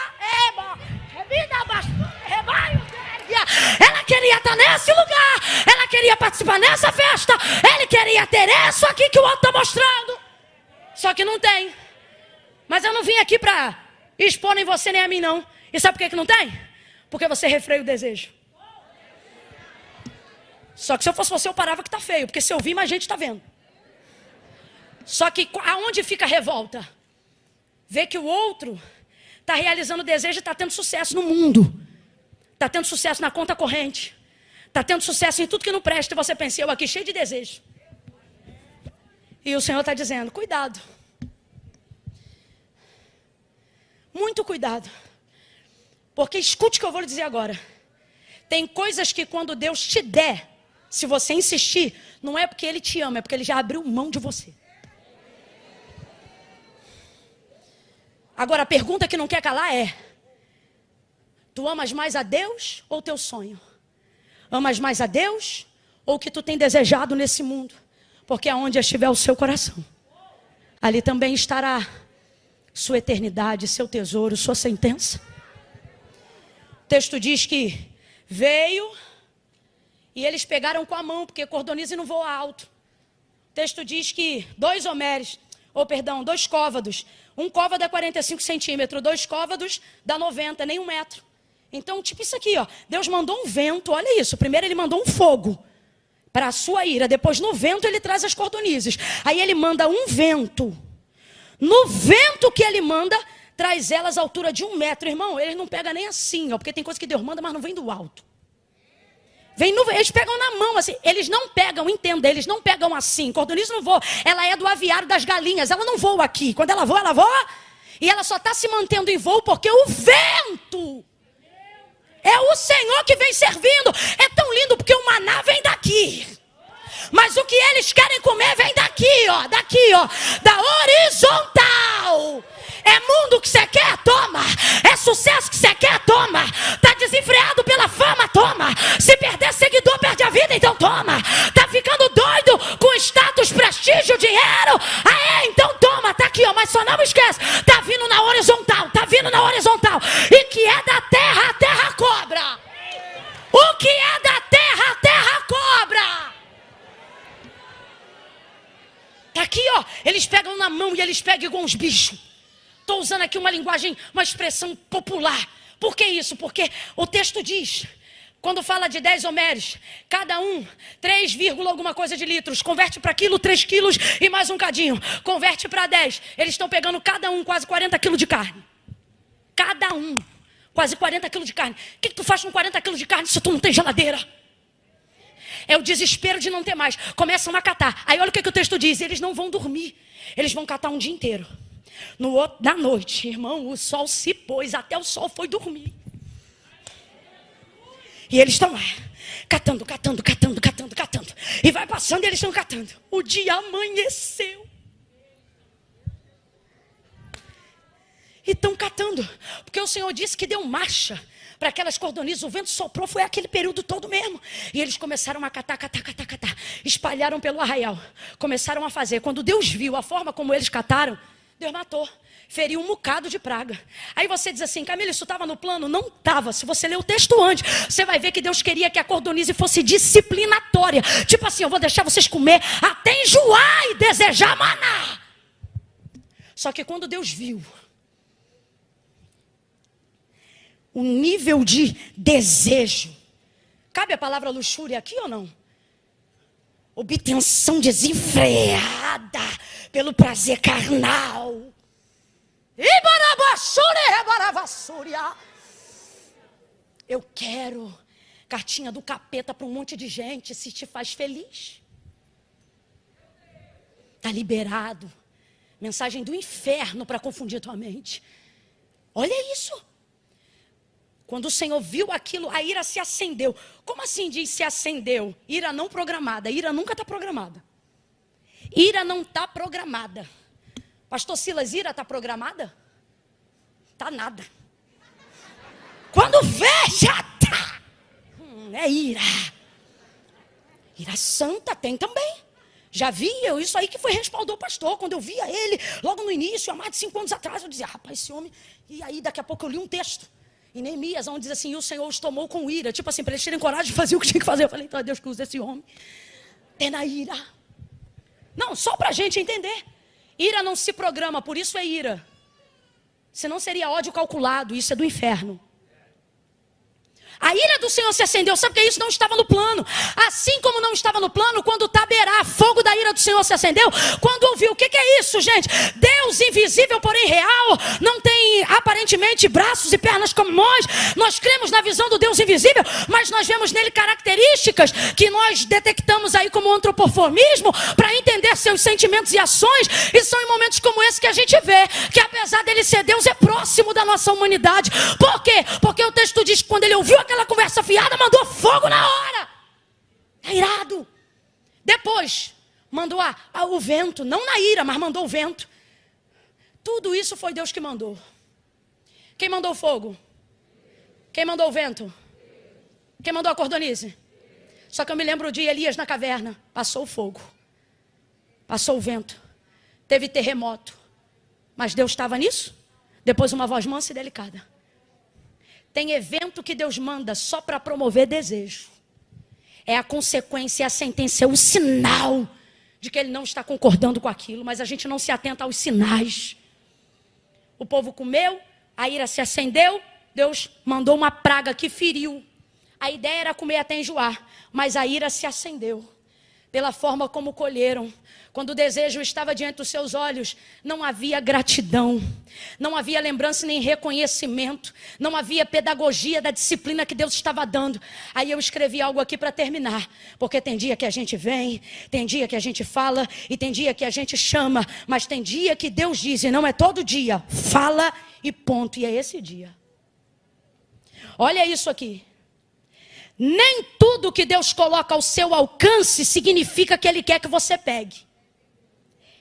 Ela queria estar nesse lugar. Ela queria participar nessa festa. Ele queria ter isso aqui que o outro está mostrando. Só que não tem. Mas eu não vim aqui para expor nem você nem a mim, não. E sabe por que não tem? Porque você refreia o desejo. Só que se eu fosse você, eu parava que tá feio. Porque se eu vi, mais gente está vendo. Só que aonde fica a revolta? Ver que o outro está realizando o desejo e está tendo sucesso no mundo. Está tendo sucesso na conta corrente. Está tendo sucesso em tudo que não presta. E você pensa, eu aqui cheio de desejo. E o Senhor está dizendo, cuidado. Muito cuidado. Porque escute o que eu vou lhe dizer agora. Tem coisas que quando Deus te der, se você insistir, não é porque Ele te ama, é porque Ele já abriu mão de você. Agora a pergunta que não quer calar é: tu amas mais a Deus ou teu sonho? Amas mais a Deus ou o que tu tem desejado nesse mundo? Porque aonde estiver o seu coração, ali também estará sua eternidade, seu tesouro, sua sentença. O texto diz que veio e eles pegaram com a mão, porque cordonize não voa alto. O texto diz que 2 côvados. Um côvado é 45 centímetros, 2 côvados dá 90, nem 1 metro. Então, tipo isso aqui, ó. Deus mandou um vento, olha isso. Primeiro ele mandou um fogo para a sua ira. Depois no vento ele traz as cordonizes. Aí ele manda um vento. No vento que ele manda, traz elas à altura de 1 metro. Irmão, eles não pegam nem assim, ó. Porque tem coisa que Deus manda, mas não vem do alto. Eles pegam na mão, assim. Eles não pegam, entenda, eles não pegam assim. Cordonize não voa. Ela é do aviário das galinhas. Ela não voa aqui. Quando ela voa. E ela só está se mantendo em voo porque o vento é o Senhor que vem servindo. É tão lindo porque o maná vem daqui. Mas o que eles querem comer vem daqui, ó. Daqui, ó. Da horizontal. É mundo que você quer? Toma. É sucesso que você quer? Toma. Tá desenfreado pela fama? Toma. Se perder seguidor, perde a vida? Então toma. Tá ficando doido com status, prestígio, dinheiro? Então toma. Tá aqui, ó. Mas só não esquece. Tá vindo na horizontal. Tá vindo na horizontal. E que é da terra, a terra cobra. O que é da terra, a terra cobra. Tá aqui, ó. Eles pegam na mão e eles pegam igual uns bichos. Estou usando aqui uma linguagem, uma expressão popular. Por que isso? Porque o texto diz, quando fala de 10 homérios, cada um 3, alguma coisa de litros, converte para quilo, 3 quilos e mais um cadinho. Converte para 10. Eles estão pegando cada um quase 40 quilos de carne. Cada um quase 40 quilos de carne. O que tu faz com 40 quilos de carne se tu não tem geladeira? É o desespero de não ter mais. Começam a catar. Aí olha o que o texto diz. Eles não vão dormir. Eles vão catar um dia inteiro. Na noite, irmão, o sol se pôs. Até o sol foi dormir. E eles estão lá. Catando. E vai passando e eles estão catando. O dia amanheceu. E estão catando. Porque o Senhor disse que deu marcha para aquelas cordonizes, o vento soprou, foi aquele período todo mesmo. E eles começaram a catar. Espalharam pelo arraial. Começaram a fazer. Quando Deus viu a forma como eles cataram, Deus matou. Feriu um bocado de praga. Aí você diz assim, Camila, isso estava no plano? Não estava. Se você ler o texto antes, você vai ver que Deus queria que a cordonize fosse disciplinatória. Tipo assim, eu vou deixar vocês comer até enjoar e desejar maná. Só que quando Deus viu o nível de desejo. Cabe a palavra luxúria aqui ou não? Obtenção desenfreada pelo prazer carnal. Eu quero cartinha do capeta para um monte de gente. Se te faz feliz, está liberado. Mensagem do inferno para confundir tua mente. Olha isso. Quando o Senhor viu aquilo, a ira se acendeu. Como assim diz se acendeu? Ira não programada. Ira nunca está programada. Ira não está programada. Pastor Silas, ira está programada? Está nada. Quando vê, já está. É ira. Ira santa tem também. Já vi eu, isso aí que foi respaldou o pastor. Quando eu via ele, logo no início, há mais de 5 anos atrás, eu dizia, rapaz, esse homem... E aí, daqui a pouco, eu li um texto em Neemias, onde diz assim, e o Senhor os tomou com ira. Tipo assim, para eles terem coragem de fazer o que tinha que fazer. Eu falei, então é Deus que usa esse homem. Tendo a ira. Não, só para a gente entender. Ira não se programa, por isso é ira. Senão seria ódio calculado, isso é do inferno. A ira do Senhor se acendeu, sabe o que é isso? Não estava no plano. Assim como não estava no plano, quando o Taberá, fogo da ira do Senhor se acendeu, quando ouviu, o que é isso, gente? Deus invisível, porém real, não tem aparentemente braços e pernas como nós cremos na visão do Deus invisível, mas nós vemos nele características que nós detectamos aí como antropoformismo, para entender seus sentimentos e ações, e são em momentos como esse que a gente vê, que apesar dele ser Deus, é próximo da nossa humanidade. Por quê? Porque o texto diz que quando ele ouviu aquela conversa fiada, mandou fogo na hora. É irado. Depois, mandou o vento. Não na ira, mas mandou o vento. Tudo isso foi Deus que mandou. Quem mandou o fogo? Quem mandou o vento? Quem mandou a cordonice? Só que eu me lembro de Elias na caverna. Passou o fogo. Passou o vento. Teve terremoto. Mas Deus estava nisso? Depois uma voz mansa e delicada. Tem evento que Deus manda só para promover desejo. É a consequência, é a sentença, é o sinal de que ele não está concordando com aquilo, mas a gente não se atenta aos sinais. O povo comeu, a ira se acendeu, Deus mandou uma praga que feriu. A ideia era comer até enjoar, mas a ira se acendeu pela forma como colheram. Quando o desejo estava diante dos seus olhos, não havia gratidão, não havia lembrança nem reconhecimento, não havia pedagogia da disciplina que Deus estava dando. Aí eu escrevi algo aqui para terminar, porque tem dia que a gente vem, tem dia que a gente fala, e tem dia que a gente chama, mas tem dia que Deus diz, e não é todo dia, fala e ponto, e é esse dia. Olha isso aqui. Nem tudo que Deus coloca ao seu alcance significa que Ele quer que você pegue.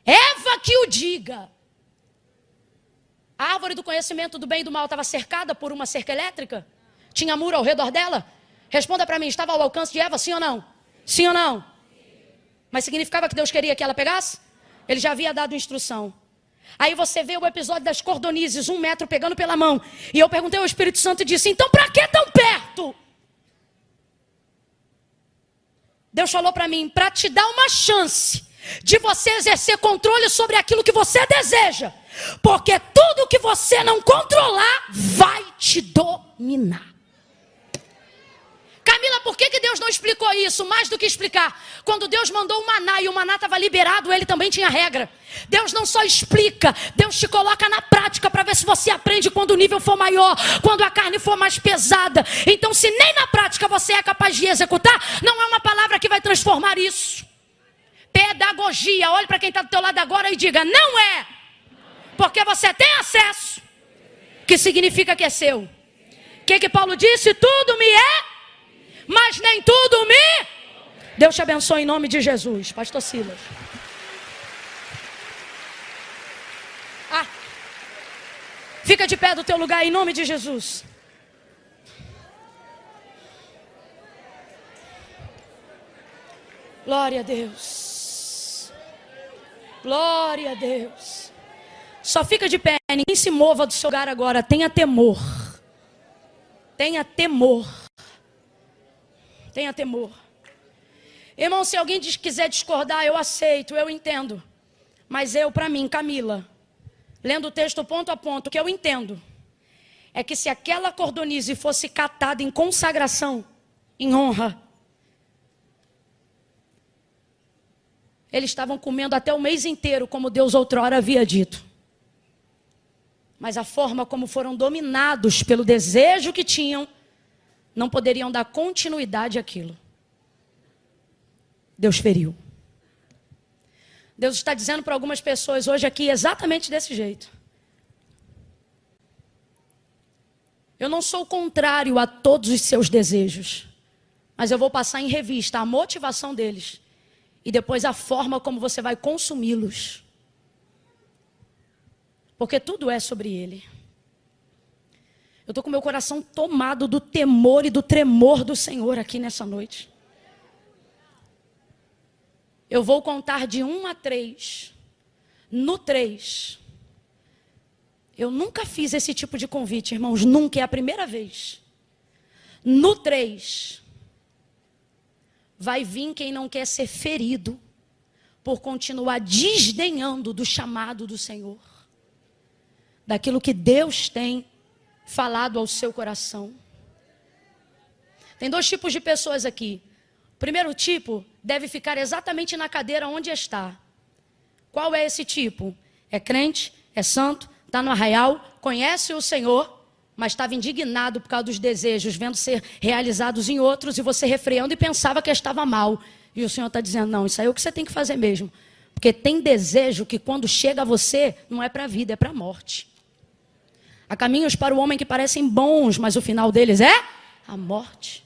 Eva que o diga. A árvore do conhecimento do bem e do mal estava cercada por uma cerca elétrica? Tinha muro ao redor dela? Responda para mim, estava ao alcance de Eva, sim ou não? Sim ou não? Mas significava que Deus queria que ela pegasse? Ele já havia dado instrução. Aí você vê o episódio das cordonizes, 1 metro pegando pela mão. E eu perguntei ao Espírito Santo e disse, então para que tão perto? Deus falou para mim, para te dar uma chance de você exercer controle sobre aquilo que você deseja. Porque tudo que você não controlar vai te dominar. Camila, por que Deus não explicou isso? Mais do que explicar. Quando Deus mandou o maná e o maná estava liberado, ele também tinha regra. Deus não só explica, Deus te coloca na prática para ver se você aprende quando o nível for maior, quando a carne for mais pesada. Então, se nem na prática você é capaz de executar, não é uma palavra que vai transformar isso. Pedagogia, olhe para quem está do teu lado agora e diga, não é. Porque você tem acesso, que significa que é seu. O que Paulo disse? Tudo me é, mas nem tudo me... Deus te abençoe em nome de Jesus. Pastor Silas. Fica de pé do teu lugar em nome de Jesus. Glória a Deus. Glória a Deus. Só fica de pé, ninguém se mova do seu lugar agora. Tenha temor. Tenha temor. Tenha temor. Irmão, se alguém quiser discordar, eu aceito, eu entendo. Mas para mim, Camila, lendo o texto ponto a ponto, o que eu entendo é que se aquela cordonize fosse catada em consagração, em honra, eles estavam comendo até o mês inteiro, como Deus outrora havia dito. Mas a forma como foram dominados pelo desejo que tinham, não poderiam dar continuidade àquilo. Deus feriu. Deus está dizendo para algumas pessoas hoje aqui exatamente desse jeito. Eu não sou contrário a todos os seus desejos, mas eu vou passar em revista a motivação deles e depois a forma como você vai consumi-los. Porque tudo é sobre Ele. Eu estou com meu coração tomado do temor e do tremor do Senhor aqui nessa noite. Eu vou contar de 1 a 3. No 3. Eu nunca fiz esse tipo de convite, irmãos. Nunca, é a primeira vez. No 3. Vai vir quem não quer ser ferido por continuar desdenhando do chamado do Senhor. Daquilo que Deus tem falado ao seu coração. Tem 2 tipos de pessoas aqui. O primeiro tipo deve ficar exatamente na cadeira onde está. Qual é esse tipo? É crente, é santo, está no arraial, conhece o Senhor, mas estava indignado por causa dos desejos, vendo ser realizados em outros, e você refreando e pensava que estava mal. E o Senhor está dizendo, não, isso aí é o que você tem que fazer mesmo. Porque tem desejo que quando chega a você, não é para a vida, é para a morte. Há caminhos para o homem que parecem bons, mas o final deles é a morte.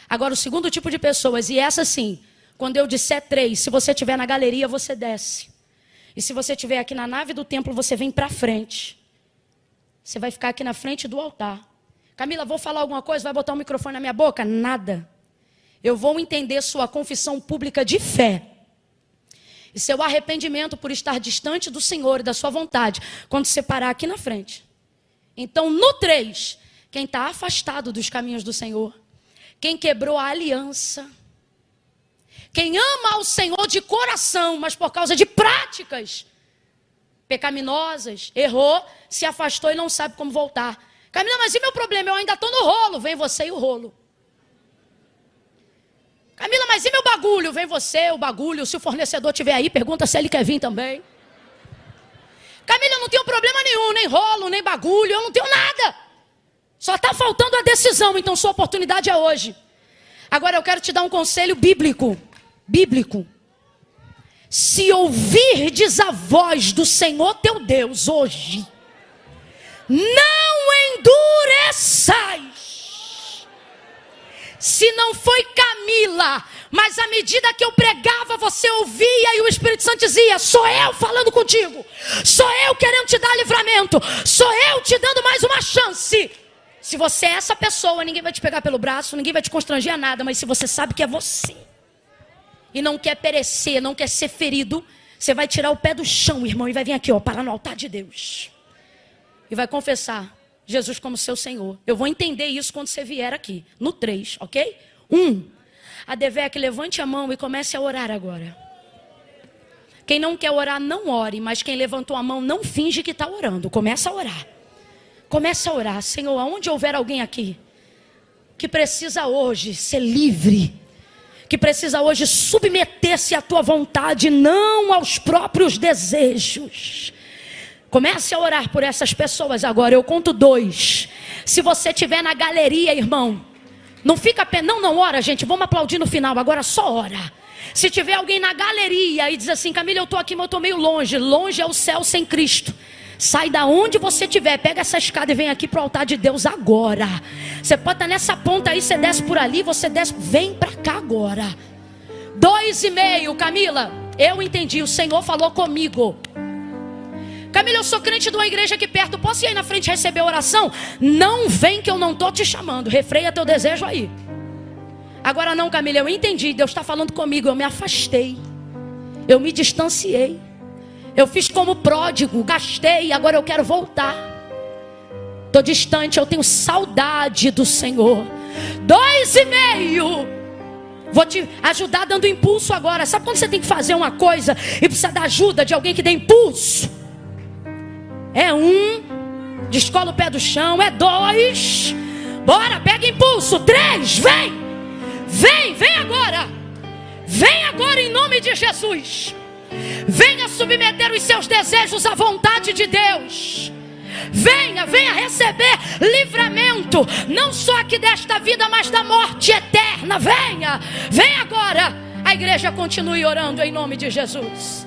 Agora, o segundo tipo de pessoas, e essa sim, quando eu disser 3, se você estiver na galeria, você desce. E se você estiver aqui na nave do templo, você vem para frente. Você vai ficar aqui na frente do altar. Camila, vou falar alguma coisa? Vai botar o microfone na minha boca? Nada. Eu vou entender sua confissão pública de fé. E seu arrependimento por estar distante do Senhor e da sua vontade, quando você parar aqui na frente. Então, no 3, quem está afastado dos caminhos do Senhor, quem quebrou a aliança, quem ama ao Senhor de coração, mas por causa de práticas pecaminosas, errou, se afastou e não sabe como voltar. Camila, mas e meu problema? Eu ainda estou no rolo. Vem você e o rolo. Camila, mas e meu bagulho? Vem você, o bagulho. Se o fornecedor estiver aí, pergunta se ele quer vir também. Camila, eu não tenho problema nenhum, nem rolo, nem bagulho, eu não tenho nada. Só está faltando a decisão, então sua oportunidade é hoje. Agora eu quero te dar um conselho bíblico. Bíblico. Se ouvirdes a voz do Senhor teu Deus hoje, não endureçais. Se não foi Camila, mas à medida que eu pregava, você ouvia e o Espírito Santo dizia, sou eu falando contigo, sou eu querendo te dar livramento, sou eu te dando mais uma chance. Se você é essa pessoa, ninguém vai te pegar pelo braço, ninguém vai te constranger a nada, mas se você sabe que é você, e não quer perecer, não quer ser ferido, você vai tirar o pé do chão, irmão, e vai vir aqui, ó, parar no altar de Deus. E vai confessar Jesus como seu Senhor. Eu vou entender isso quando você vier aqui, no 3, ok? 1, a Devec, levante a mão e comece a orar agora. Quem não quer orar, não ore, mas quem levantou a mão, não finge que está orando. Começa a orar. Começa a orar. Senhor, aonde houver alguém aqui que precisa hoje ser livre, que precisa hoje submeter-se à tua vontade, não aos próprios desejos. Comece a orar por essas pessoas agora. Eu conto 2. Se você estiver na galeria, irmão, não fica não ora, gente. Vamos aplaudir no final. Agora só ora. Se tiver alguém na galeria e diz assim, Camila, eu estou aqui, mas eu estou meio longe. Longe é o céu sem Cristo. Sai da onde você estiver, pega essa escada e vem aqui para o altar de Deus agora. Você pode estar nessa ponta aí, você desce por ali, você desce, vem para cá agora. 2,5, Camila, eu entendi, o Senhor falou comigo. Camila, eu sou crente de uma igreja aqui perto, posso ir aí na frente receber oração? Não vem que eu não estou te chamando, refreia teu desejo aí. Agora não, Camila, eu entendi, Deus está falando comigo, eu me afastei, eu me distanciei. Eu fiz como pródigo, gastei, agora eu quero voltar. Estou distante, eu tenho saudade do Senhor. 2,5. Vou te ajudar dando impulso agora. Sabe quando você tem que fazer uma coisa e precisa da ajuda de alguém que dê impulso? É 1, descola o pé do chão. É 2, bora, pega impulso. 3, vem. Vem agora. Vem agora em nome de Jesus. Venha submeter os seus desejos à vontade de Deus. Venha receber livramento, não só aqui desta vida, mas da morte eterna. Venha agora. A igreja continue orando em nome de Jesus.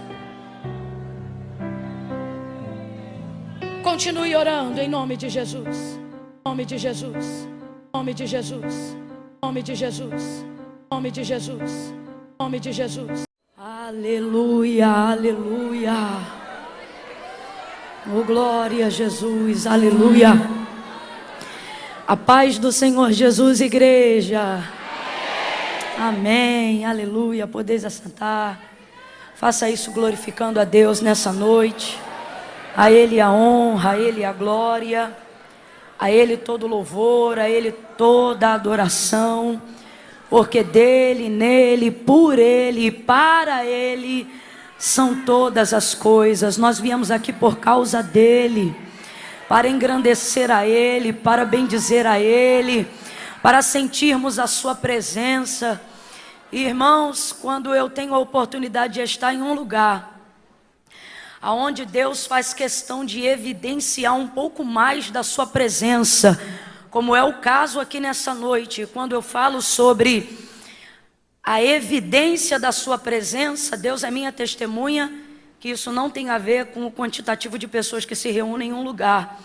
Continue orando em nome de Jesus. Em nome de Jesus. Em nome de Jesus. Em nome de Jesus. Em nome de Jesus. Em nome de Jesus. Aleluia, aleluia. Oh, glória a Jesus, aleluia. A paz do Senhor Jesus, igreja. Amém, aleluia. Podeis assentar. Faça isso glorificando a Deus nessa noite. A Ele a honra, a Ele a glória, a Ele todo louvor, a Ele toda adoração, porque dEle, nele, por Ele e para Ele são todas as coisas. Nós viemos aqui por causa dEle, para engrandecer a Ele, para bendizer a Ele, para sentirmos a Sua presença. Irmãos, quando eu tenho a oportunidade de estar em um lugar aonde Deus faz questão de evidenciar um pouco mais da sua presença, como é o caso aqui nessa noite, quando eu falo sobre a evidência da sua presença, Deus é minha testemunha, que isso não tem a ver com o quantitativo de pessoas que se reúnem em um lugar,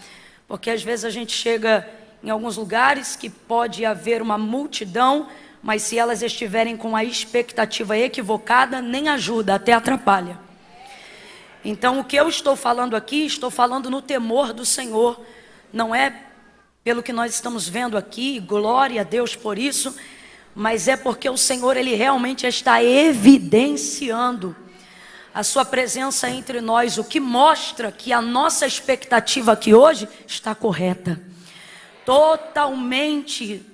porque às vezes a gente chega em alguns lugares que pode haver uma multidão, mas se elas estiverem com a expectativa equivocada, nem ajuda, até atrapalha. Então o que eu estou falando aqui, estou falando no temor do Senhor, não é pelo que nós estamos vendo aqui, glória a Deus por isso, mas é porque o Senhor, Ele realmente está evidenciando a sua presença entre nós, o que mostra que a nossa expectativa aqui hoje está correta. Totalmente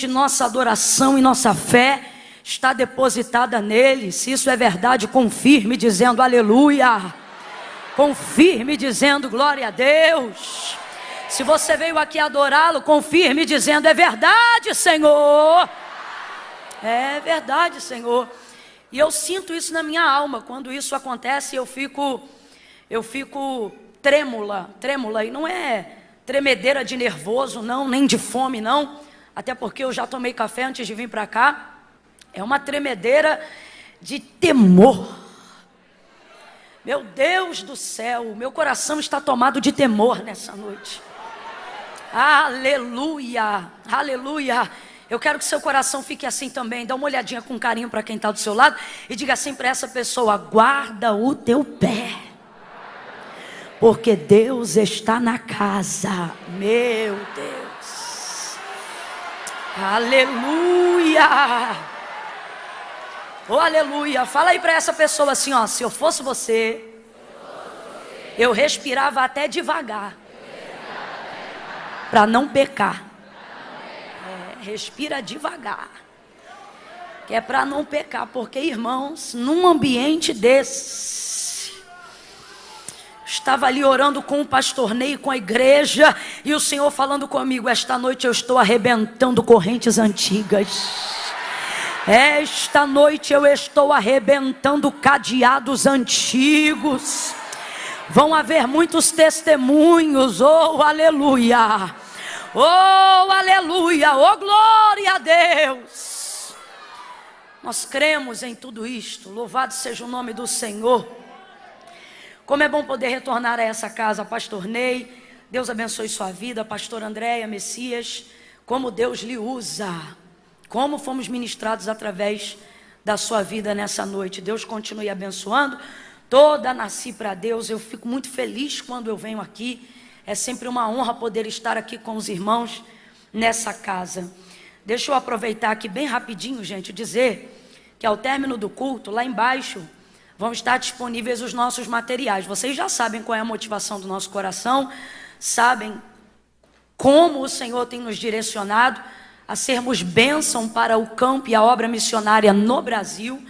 nossa adoração e nossa fé está depositada nele. Se isso é verdade, confirme dizendo aleluia, confirme dizendo glória a Deus. Se você veio aqui adorá-lo, confirme dizendo é verdade, Senhor, é verdade, Senhor. E eu sinto isso na minha alma. Quando isso acontece, eu fico trêmula, e não é tremedeira de nervoso não, nem de fome não, até porque eu já tomei café antes de vir para cá. É uma tremedeira de temor. Meu Deus do céu, meu coração está tomado de temor nessa noite. Aleluia, aleluia. Eu quero que seu coração fique assim também. Dá uma olhadinha com carinho para quem está do seu lado e diga assim para essa pessoa: guarda o teu pé, porque Deus está na casa. Meu Deus, aleluia. Oh, aleluia. Fala aí para essa pessoa assim, ó: se eu fosse você, eu respirava até devagar, para não pecar. Respira devagar, que é para não pecar, porque irmãos, num ambiente desse, estava ali orando com o pastor Ney, com a igreja, e o Senhor falando comigo: esta noite eu estou arrebentando correntes antigas. Esta noite eu estou arrebentando cadeados antigos. Vão haver muitos testemunhos. Oh, aleluia. Oh, aleluia. Oh, glória a Deus. Nós cremos em tudo isto. Louvado seja o nome do Senhor. Como é bom poder retornar a essa casa, pastor Ney. Deus abençoe sua vida, pastor Andréia, Messias. Como Deus lhe usa. Como fomos ministrados através da sua vida nessa noite. Deus continue abençoando. Toda nasci para Deus. Eu fico muito feliz quando eu venho aqui. É sempre uma honra poder estar aqui com os irmãos nessa casa. Deixa eu aproveitar aqui bem rapidinho, gente, dizer que ao término do culto, lá embaixo, vão estar disponíveis os nossos materiais. Vocês já sabem qual é a motivação do nosso coração, sabem como o Senhor tem nos direcionado a sermos bênção para o campo e a obra missionária no Brasil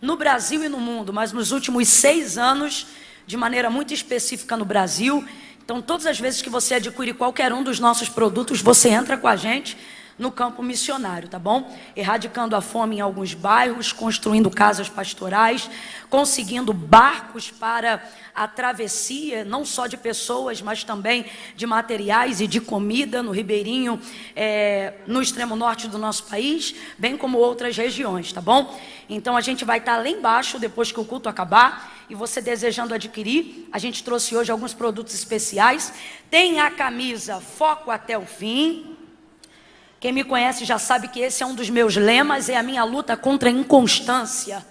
e no mundo, mas nos últimos 6 anos, de maneira muito específica no Brasil. Então, todas as vezes que você adquirir qualquer um dos nossos produtos, você entra com a gente no campo missionário, tá bom? Erradicando a fome em alguns bairros, construindo casas pastorais, conseguindo barcos para a travessia, não só de pessoas, mas também de materiais e de comida no Ribeirinho, no extremo norte do nosso país, bem como outras regiões, tá bom? Então a gente vai estar lá embaixo depois que o culto acabar, e você desejando adquirir, a gente trouxe hoje alguns produtos especiais. Tem a camisa Foco até o Fim. Quem me conhece já sabe que esse é um dos meus lemas, é a minha luta contra a inconstância.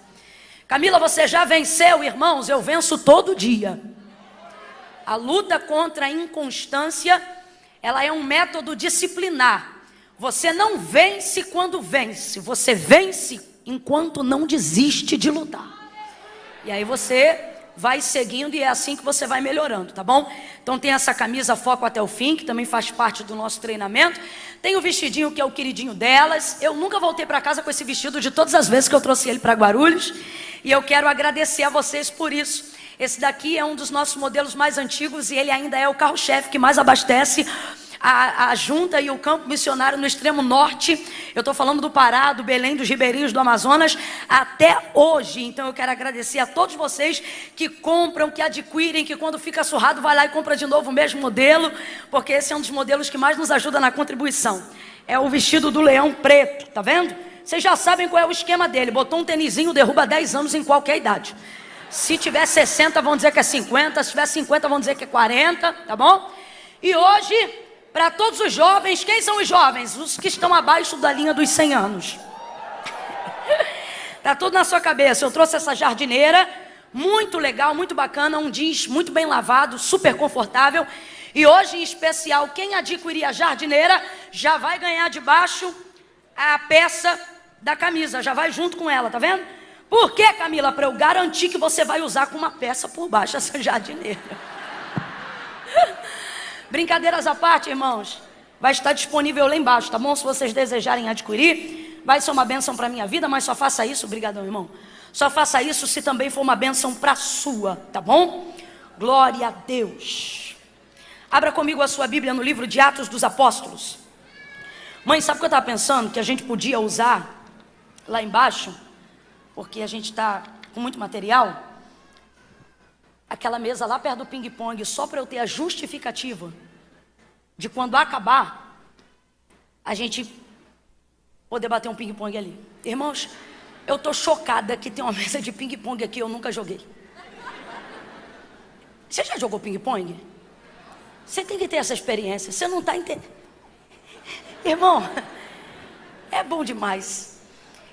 Camila, você já venceu, irmãos? Eu venço todo dia. A luta contra a inconstância, ela é um método disciplinar. Você não vence quando vence, você vence enquanto não desiste de lutar. E aí você vai seguindo e é assim que você vai melhorando, tá bom? Então tem essa camisa Foco até o Fim, que também faz parte do nosso treinamento. Tem o vestidinho que é o queridinho delas. Eu nunca voltei para casa com esse vestido de todas as vezes que eu trouxe ele para Guarulhos. E eu quero agradecer a vocês por isso. Esse daqui é um dos nossos modelos mais antigos e ele ainda é o carro-chefe que mais abastece a junta e o campo missionário no extremo norte. Eu estou falando do Pará, do Belém, dos ribeirinhos do Amazonas, até hoje. Então eu quero agradecer a todos vocês que compram, que adquirem, que quando fica surrado vai lá e compra de novo o mesmo modelo, porque esse é um dos modelos que mais nos ajuda na contribuição. É o vestido do leão preto, tá vendo? Vocês já sabem qual é o esquema dele. Botou um tênisinho, derruba 10 anos em qualquer idade. Se tiver 60 vão dizer que é 50, se tiver 50 vão dizer que é 40, tá bom? E hoje, para todos os jovens, quem são os jovens? Os que estão abaixo da linha dos 100 anos. Tá tudo na sua cabeça. Eu trouxe essa jardineira, muito legal, muito bacana, um jeans muito bem lavado, super confortável. E hoje, em especial, quem adquirir a jardineira já vai ganhar debaixo a peça da camisa, já vai junto com ela, tá vendo? Por quê, Camila? Para eu garantir que você vai usar com uma peça por baixo essa jardineira. Brincadeiras à parte, irmãos, vai estar disponível lá embaixo, tá bom? Se vocês desejarem adquirir, vai ser uma bênção para a minha vida, mas só faça isso, obrigadão, irmão. Só faça isso se também for uma bênção para a sua, tá bom? Glória a Deus. Abra comigo a sua Bíblia no livro de Atos dos Apóstolos. Mãe, sabe o que eu estava pensando? Que a gente podia usar lá embaixo, porque a gente está com muito material, aquela mesa lá perto do ping-pong, só para eu ter a justificativa de quando acabar, a gente poder bater um ping-pong ali. Irmãos, eu estou chocada que tem uma mesa de ping-pong aqui, eu nunca joguei. Você já jogou ping-pong? Você tem que ter essa experiência, você não está entendendo. Irmão, é bom demais.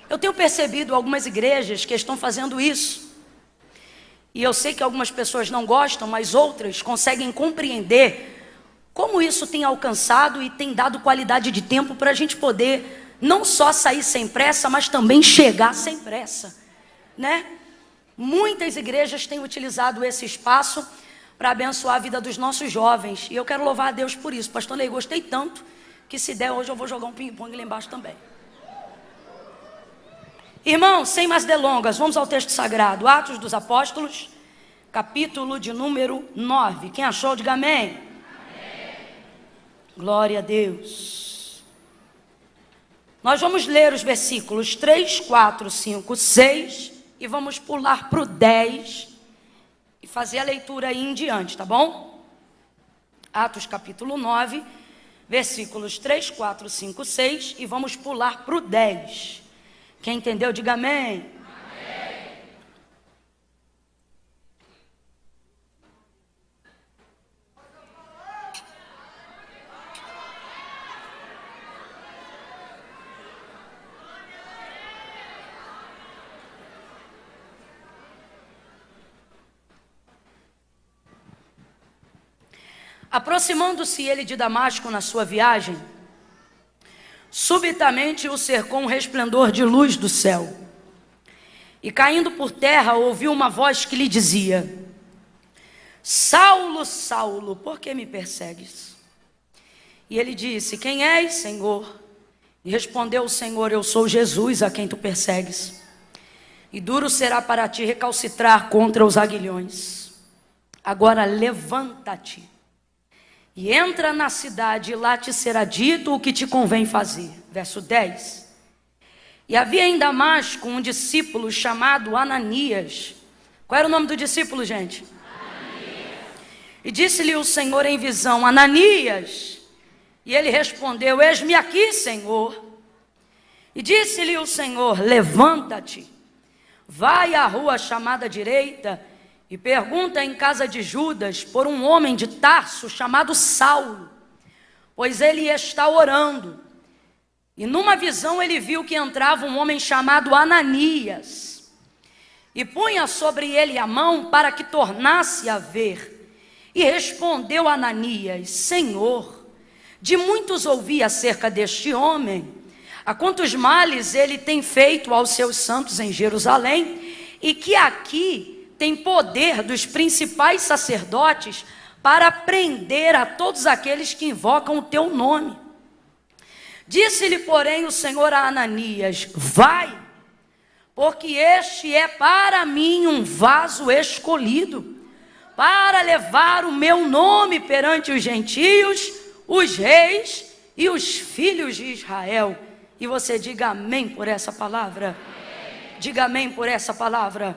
Eu tenho percebido algumas igrejas que estão fazendo isso. E eu sei que algumas pessoas não gostam, mas outras conseguem compreender como isso tem alcançado e tem dado qualidade de tempo para a gente poder não só sair sem pressa, mas também chegar sem pressa, né? Muitas igrejas têm utilizado esse espaço para abençoar a vida dos nossos jovens. E eu quero louvar a Deus por isso. Pastor Ney, gostei tanto que se der hoje eu vou jogar um ping-pong lá embaixo também. Irmãos, sem mais delongas, vamos ao texto sagrado. Atos dos Apóstolos, capítulo de número 9. Quem achou, diga amém. Amém. Glória a Deus. Nós vamos ler os versículos 3, 4, 5, 6 e vamos pular para o 10 e fazer a leitura aí em diante, tá bom? Atos capítulo 9, versículos 3, 4, 5, 6 e vamos pular para o 10. Quem entendeu, diga amém. Amém. Aproximando-se ele de Damasco na sua viagem, subitamente o cercou um resplendor de luz do céu. E caindo por terra, ouviu uma voz que lhe dizia: Saulo, Saulo, por que me persegues? E ele disse: Quem és, Senhor? E respondeu o Senhor: Eu sou Jesus a quem tu persegues. E duro será para ti recalcitrar contra os aguilhões. Agora levanta-te e entra na cidade, e lá te será dito o que te convém fazer. Verso 10. E havia em Damasco um discípulo chamado Ananias. Qual era o nome do discípulo, gente? Ananias. E disse-lhe o Senhor em visão: Ananias. E ele respondeu: Eis-me aqui, Senhor. E disse-lhe o Senhor: Levanta-te, vai à rua chamada direita, e pergunta em casa de Judas por um homem de Tarso chamado Saulo, pois ele está orando. E numa visão ele viu que entrava um homem chamado Ananias, e punha sobre ele a mão para que tornasse a ver. E respondeu Ananias: Senhor, de muitos ouvi acerca deste homem, a quantos males ele tem feito aos seus santos em Jerusalém, e que aqui tem poder dos principais sacerdotes para prender a todos aqueles que invocam o teu nome. Disse-lhe, porém, o Senhor a Ananias: vai, porque este é para mim um vaso escolhido, para levar o meu nome perante os gentios, os reis e os filhos de Israel. E você diga amém por essa palavra. Amém. Diga amém por essa palavra. Amém.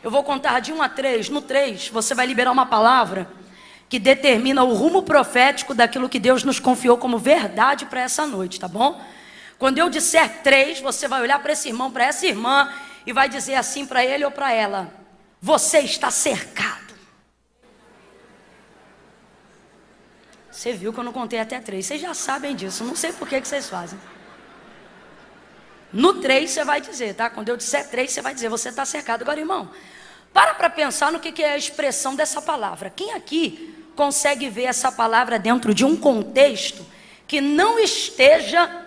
Eu vou contar de 1 a 3. No 3, você vai liberar uma palavra que determina o rumo profético daquilo que Deus nos confiou como verdade para essa noite, tá bom? Quando eu disser 3, você vai olhar para esse irmão, para essa irmã, e vai dizer assim para ele ou para ela: você está cercado. Você viu que eu não contei até 3. Vocês já sabem disso. Não sei por que vocês fazem. No 3 você vai dizer, tá? Quando eu disser 3, você vai dizer: você está cercado. Agora, irmão, para pensar no que é a expressão dessa palavra. Quem aqui consegue ver essa palavra dentro de um contexto que não esteja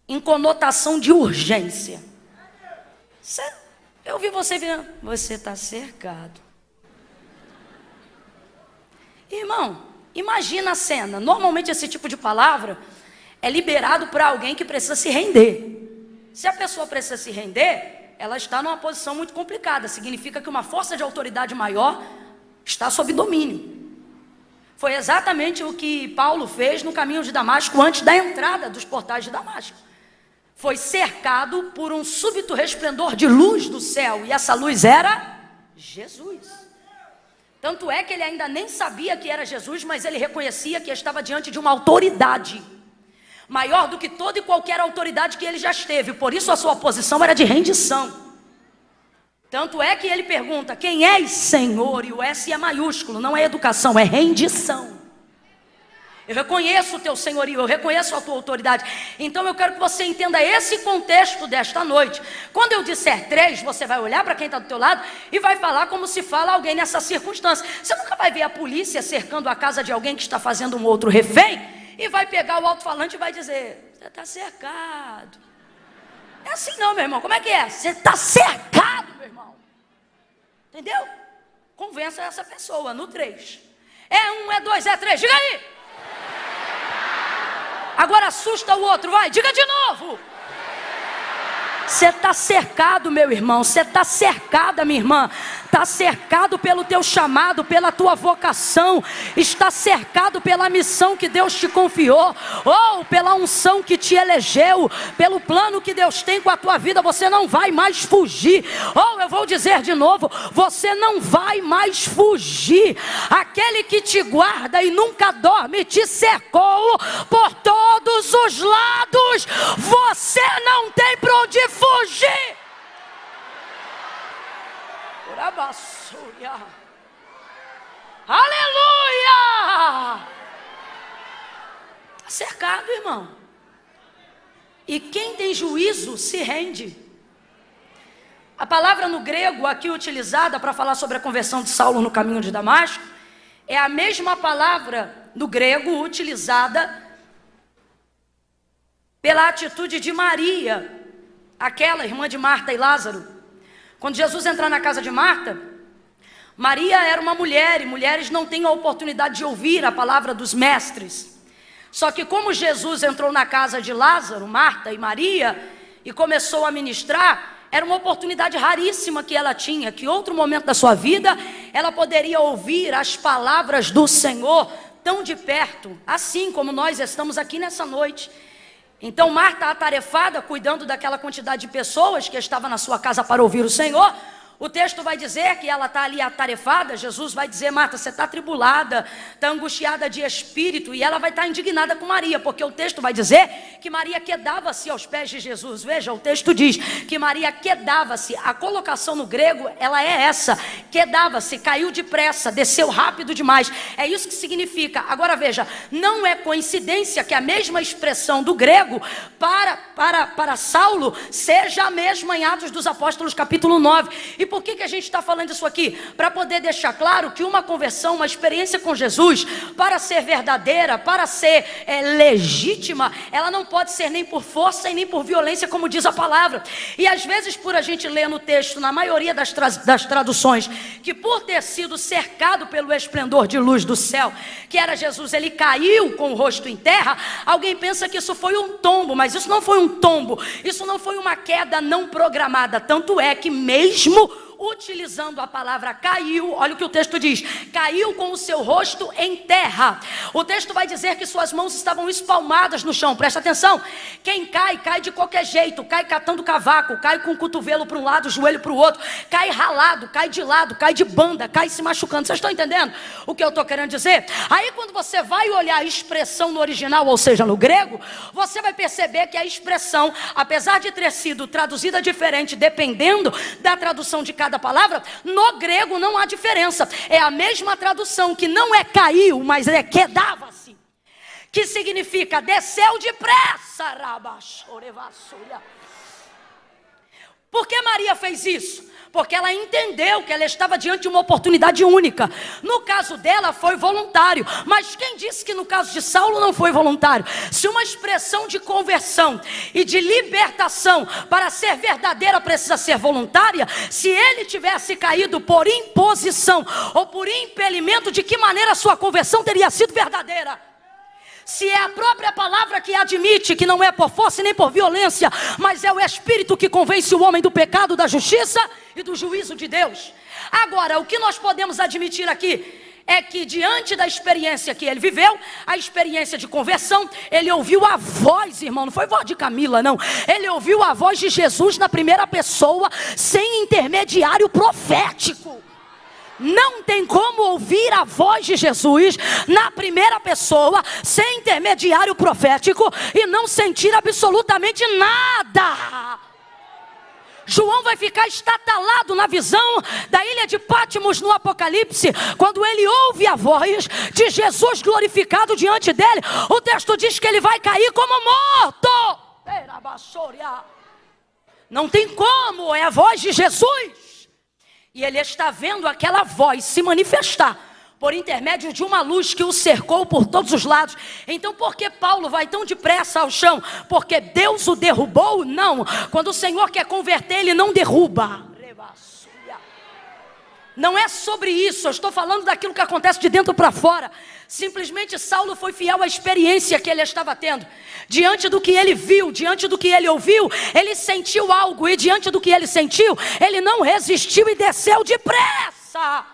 em conotação de urgência? Eu vi você virando: você está cercado. Irmão, imagina a cena. Normalmente esse tipo de palavra é liberado para alguém que precisa se render. Se a pessoa precisa se render, ela está numa posição muito complicada. Significa que uma força de autoridade maior está sob domínio. Foi exatamente o que Paulo fez no caminho de Damasco antes da entrada dos portais de Damasco. Foi cercado por um súbito resplendor de luz do céu, e essa luz era Jesus. Tanto é que ele ainda nem sabia que era Jesus, mas ele reconhecia que estava diante de uma autoridade maior do que toda e qualquer autoridade que ele já esteve. Por isso a sua posição era de rendição. Tanto é que ele pergunta: quem és, Senhor? E o S é maiúsculo, não é educação, é rendição. Eu reconheço o teu senhorio, eu reconheço a tua autoridade. Então eu quero que você entenda esse contexto desta noite. Quando eu disser 3, você vai olhar para quem está do teu lado e vai falar como se fala alguém nessa circunstância. Você nunca vai ver a polícia cercando a casa de alguém que está fazendo um outro refém e vai pegar o alto-falante e vai dizer: você está cercado. É assim não, meu irmão. Como é que é? Você está cercado, meu irmão. Entendeu? Convença essa pessoa no 3. É 1, é 2, é 3. Diga aí. Agora assusta o outro, vai, diga de novo. Você está cercado, meu irmão. Você está cercada, minha irmã. Está cercado pelo teu chamado, pela tua vocação. Está cercado pela missão que Deus te confiou, ou pela unção que te elegeu, pelo plano que Deus tem com a tua vida. Você não vai mais fugir. Ou eu vou dizer de novo: você não vai mais fugir. Aquele que te guarda e nunca dorme te cercou por todos os lados. Você não tem para onde fugir. Aleluia! Está cercado, irmão. E quem tem juízo se rende. A palavra no grego aqui utilizada para falar sobre a conversão de Saulo no caminho de Damasco é a mesma palavra no grego utilizada pela atitude de Maria, aquela irmã de Marta e Lázaro. Quando Jesus entra na casa de Marta, Maria era uma mulher, e mulheres não têm a oportunidade de ouvir a palavra dos mestres. Só que como Jesus entrou na casa de Lázaro, Marta e Maria, e começou a ministrar, era uma oportunidade raríssima que ela tinha, que em outro momento da sua vida, ela poderia ouvir as palavras do Senhor tão de perto, assim como nós estamos aqui nessa noite. Então Marta, atarefada, cuidando daquela quantidade de pessoas que estava na sua casa para ouvir o Senhor, o texto vai dizer que ela está ali atarefada. Jesus vai dizer: Marta, você está atribulada, está angustiada de espírito. E ela vai estar indignada com Maria, porque o texto vai dizer que Maria quedava-se aos pés de Jesus. Veja, o texto diz que Maria quedava-se. A colocação no grego, ela é essa: quedava-se, caiu depressa, desceu rápido demais. É isso que significa. Agora veja, não é coincidência que a mesma expressão do grego para Saulo seja a mesma em Atos dos Apóstolos capítulo 9. E por que a gente está falando isso aqui? Para poder deixar claro que uma conversão, uma experiência com Jesus, para ser verdadeira, para ser legítima, ela não pode ser nem por força e nem por violência, como diz a palavra. E às vezes, por a gente ler no texto, na maioria das traduções, que por ter sido cercado pelo esplendor de luz do céu, que era Jesus, ele caiu com o rosto em terra, alguém pensa que isso foi um tombo, mas isso não foi um tombo, isso não foi uma queda não programada. Tanto é que mesmo utilizando a palavra caiu, olha o que o texto diz: caiu com o seu rosto em terra. O texto vai dizer que suas mãos estavam espalmadas no chão. Presta atenção, quem cai, cai de qualquer jeito, cai catando cavaco, cai com o cotovelo para um lado, o joelho para o outro, cai ralado, cai de lado, cai de banda, cai se machucando. Vocês estão entendendo o que eu estou querendo dizer? Aí quando você vai olhar a expressão no original, ou seja, no grego, você vai perceber que a expressão, apesar de ter sido traduzida diferente, dependendo da tradução de cada palavra, no grego não há diferença. É a mesma tradução, que não é caiu, mas é quedava-se, que significa desceu depressa. Por que Maria fez isso? Porque ela entendeu que ela estava diante de uma oportunidade única. No caso dela foi voluntário, mas quem disse que no caso de Saulo não foi voluntário? Se uma expressão de conversão e de libertação para ser verdadeira precisa ser voluntária, se ele tivesse caído por imposição ou por impelimento, de que maneira a sua conversão teria sido verdadeira? Se é a própria palavra que admite que não é por força nem por violência, mas é o Espírito que convence o homem do pecado, da justiça e do juízo de Deus. Agora, o que nós podemos admitir aqui é que diante da experiência que ele viveu, a experiência de conversão, ele ouviu a voz, irmão, não foi voz de Camila, não. Ele ouviu a voz de Jesus na primeira pessoa, sem intermediário profético. Não tem como ouvir a voz de Jesus na primeira pessoa, sem intermediário profético, e não sentir absolutamente nada. João vai ficar estatalado na visão da ilha de Patmos no Apocalipse, quando ele ouve a voz de Jesus glorificado diante dele. O texto diz que ele vai cair como morto. Não tem como, é a voz de Jesus. E ele está vendo aquela voz se manifestar por intermédio de uma luz que o cercou por todos os lados. Então por que Paulo vai tão depressa ao chão? Porque Deus o derrubou? Não. Quando o Senhor quer converter, ele não derruba. Não é sobre isso, eu estou falando daquilo que acontece de dentro para fora. Simplesmente Saulo foi fiel à experiência que ele estava tendo. Diante do que ele viu, diante do que ele ouviu, ele sentiu algo. E diante do que ele sentiu, ele não resistiu e desceu depressa.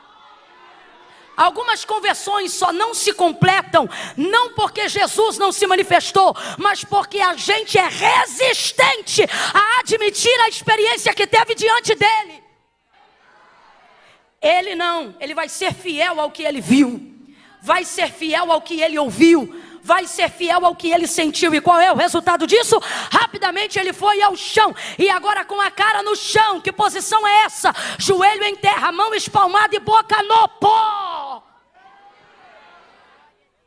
Algumas conversões só não se completam, não porque Jesus não se manifestou, mas porque a gente é resistente a admitir a experiência que teve diante dele. Ele não, ele vai ser fiel ao que ele viu, vai ser fiel ao que ele ouviu, vai ser fiel ao que ele sentiu. E qual é o resultado disso? Rapidamente ele foi ao chão, e agora com a cara no chão. Que posição é essa? Joelho em terra, mão espalmada e boca no pó.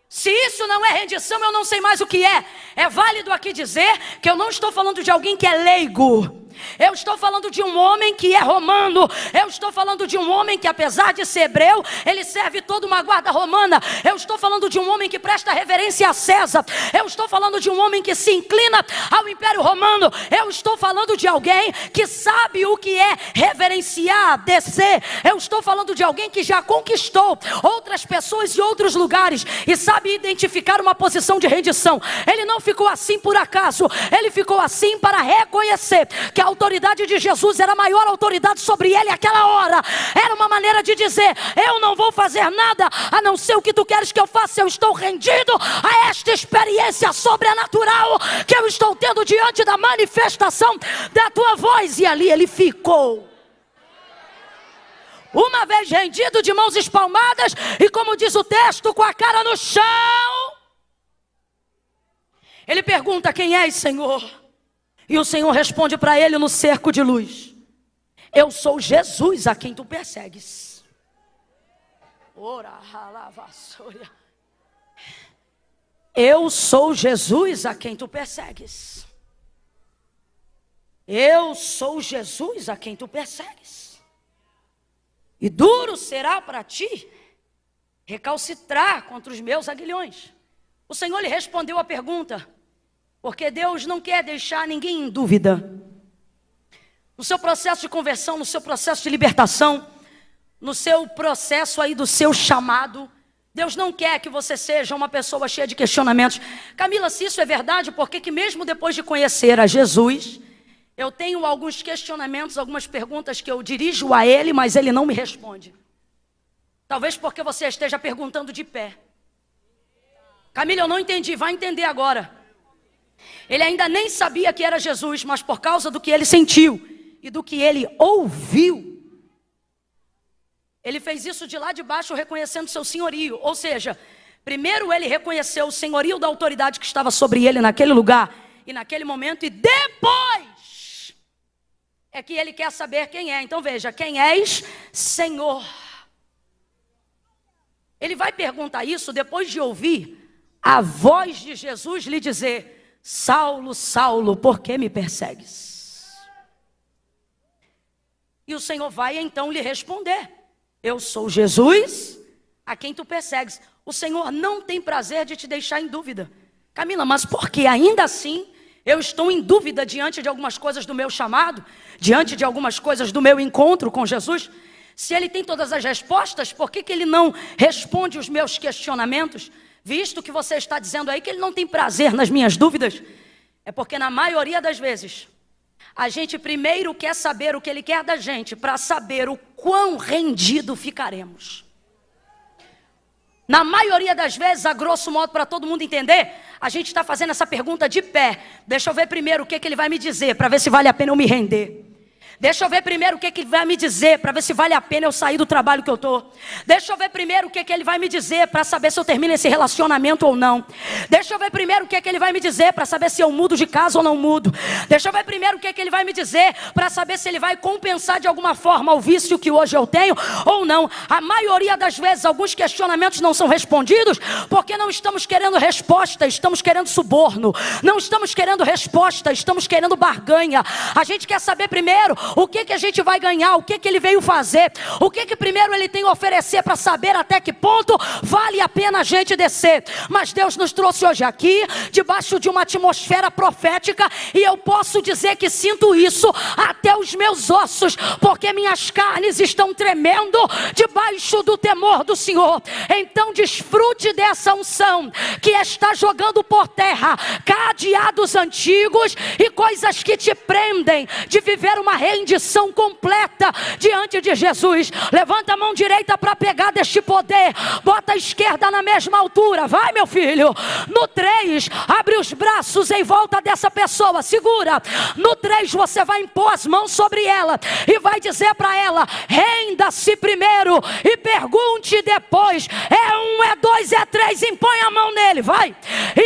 Se isso não é rendição, eu não sei mais o que é. É válido aqui dizer que eu não estou falando de alguém que é leigo. Eu estou falando de um homem que é romano. Eu estou falando de um homem que, apesar de ser hebreu, ele serve toda uma guarda romana. Eu estou falando de um homem que presta reverência a César. Eu estou falando de um homem que se inclina ao Império Romano. Eu estou falando de alguém que sabe o que é reverenciar, descer. Eu estou falando de alguém que já conquistou outras pessoas e outros lugares e sabe identificar uma posição de rendição. Ele não ficou assim por acaso. Ele ficou assim para reconhecer que a autoridade de Jesus era a maior autoridade sobre ele naquela hora. Era uma maneira de dizer: eu não vou fazer nada a não ser o que tu queres que eu faça. Eu estou rendido a esta experiência sobrenatural que eu estou tendo diante da manifestação da tua voz. E ali ele ficou. Uma vez rendido, de mãos espalmadas e, como diz o texto, com a cara no chão, ele pergunta: quem és, Senhor? E o Senhor responde para ele no cerco de luz: eu sou Jesus a quem tu persegues. Eu sou Jesus a quem tu persegues. Eu sou Jesus a quem tu persegues. e duro será para ti recalcitrar contra os meus aguilhões. O Senhor lhe respondeu a pergunta, porque Deus não quer deixar ninguém em dúvida. No seu processo de conversão, no seu processo de libertação, no seu processo aí do seu chamado, Deus não quer que você seja uma pessoa cheia de questionamentos. Camila, se isso é verdade, por que que mesmo depois de conhecer a Jesus, eu tenho alguns questionamentos, algumas perguntas que eu dirijo a Ele, mas Ele não me responde? Talvez porque você esteja perguntando de pé. Camila, eu não entendi, vai entender agora. Ele ainda nem sabia que era Jesus, mas por causa do que ele sentiu e do que ele ouviu, ele fez isso de lá de baixo, reconhecendo seu senhorio. Ou seja, primeiro ele reconheceu o senhorio da autoridade que estava sobre ele naquele lugar e naquele momento, e depois é que ele quer saber quem é. Então veja, quem és, Senhor? Ele vai perguntar isso depois de ouvir a voz de Jesus lhe dizer: Saulo, Saulo, por que me persegues? E o Senhor vai então lhe responder: eu sou Jesus, a quem tu persegues. O Senhor não tem prazer de te deixar em dúvida. Camila, mas por que ainda assim eu estou em dúvida diante de algumas coisas do meu chamado, diante de algumas coisas do meu encontro com Jesus? Se Ele tem todas as respostas, por que que Ele não responde os meus questionamentos? Visto que você está dizendo aí que Ele não tem prazer nas minhas dúvidas, é porque na maioria das vezes a gente primeiro quer saber o que Ele quer da gente, para saber o quão rendido ficaremos. Na maioria das vezes, a grosso modo, para todo mundo entender, a gente está fazendo essa pergunta de pé. Deixa eu ver primeiro o que Ele vai me dizer, para ver se vale a pena eu me render. Deixa eu ver primeiro o que Ele vai me dizer, para ver se vale a pena eu sair do trabalho que eu estou. Deixa eu ver primeiro o que Ele vai me dizer, para saber se eu termino esse relacionamento ou não. Deixa eu ver primeiro o que Ele vai me dizer, para saber se eu mudo de casa ou não mudo. Deixa eu ver primeiro o que Ele vai me dizer, para saber se Ele vai compensar de alguma forma o vício que hoje eu tenho ou não. A maioria das vezes, alguns questionamentos não são respondidos, porque não estamos querendo resposta, estamos querendo suborno. Não estamos querendo resposta, estamos querendo barganha. A gente quer saber primeiro o que a gente vai ganhar, o que Ele veio fazer, o que primeiro Ele tem a oferecer, para saber até que ponto vale a pena a gente descer. Mas Deus nos trouxe hoje aqui, debaixo de uma atmosfera profética, e eu posso dizer que sinto isso até os meus ossos, porque minhas carnes estão tremendo debaixo do temor do Senhor. Então desfrute dessa unção, que está jogando por terra cadeados antigos e coisas que te prendem de viver uma rendição completa diante de Jesus. Levanta a mão direita para pegar deste poder, bota a esquerda na mesma altura, vai meu filho. No 3, abre os braços em volta dessa pessoa, segura. No 3 você vai impor as mãos sobre ela e vai dizer para ela: renda-se primeiro e pergunte depois. É 1, é 2, é 3, impõe a mão nele, vai.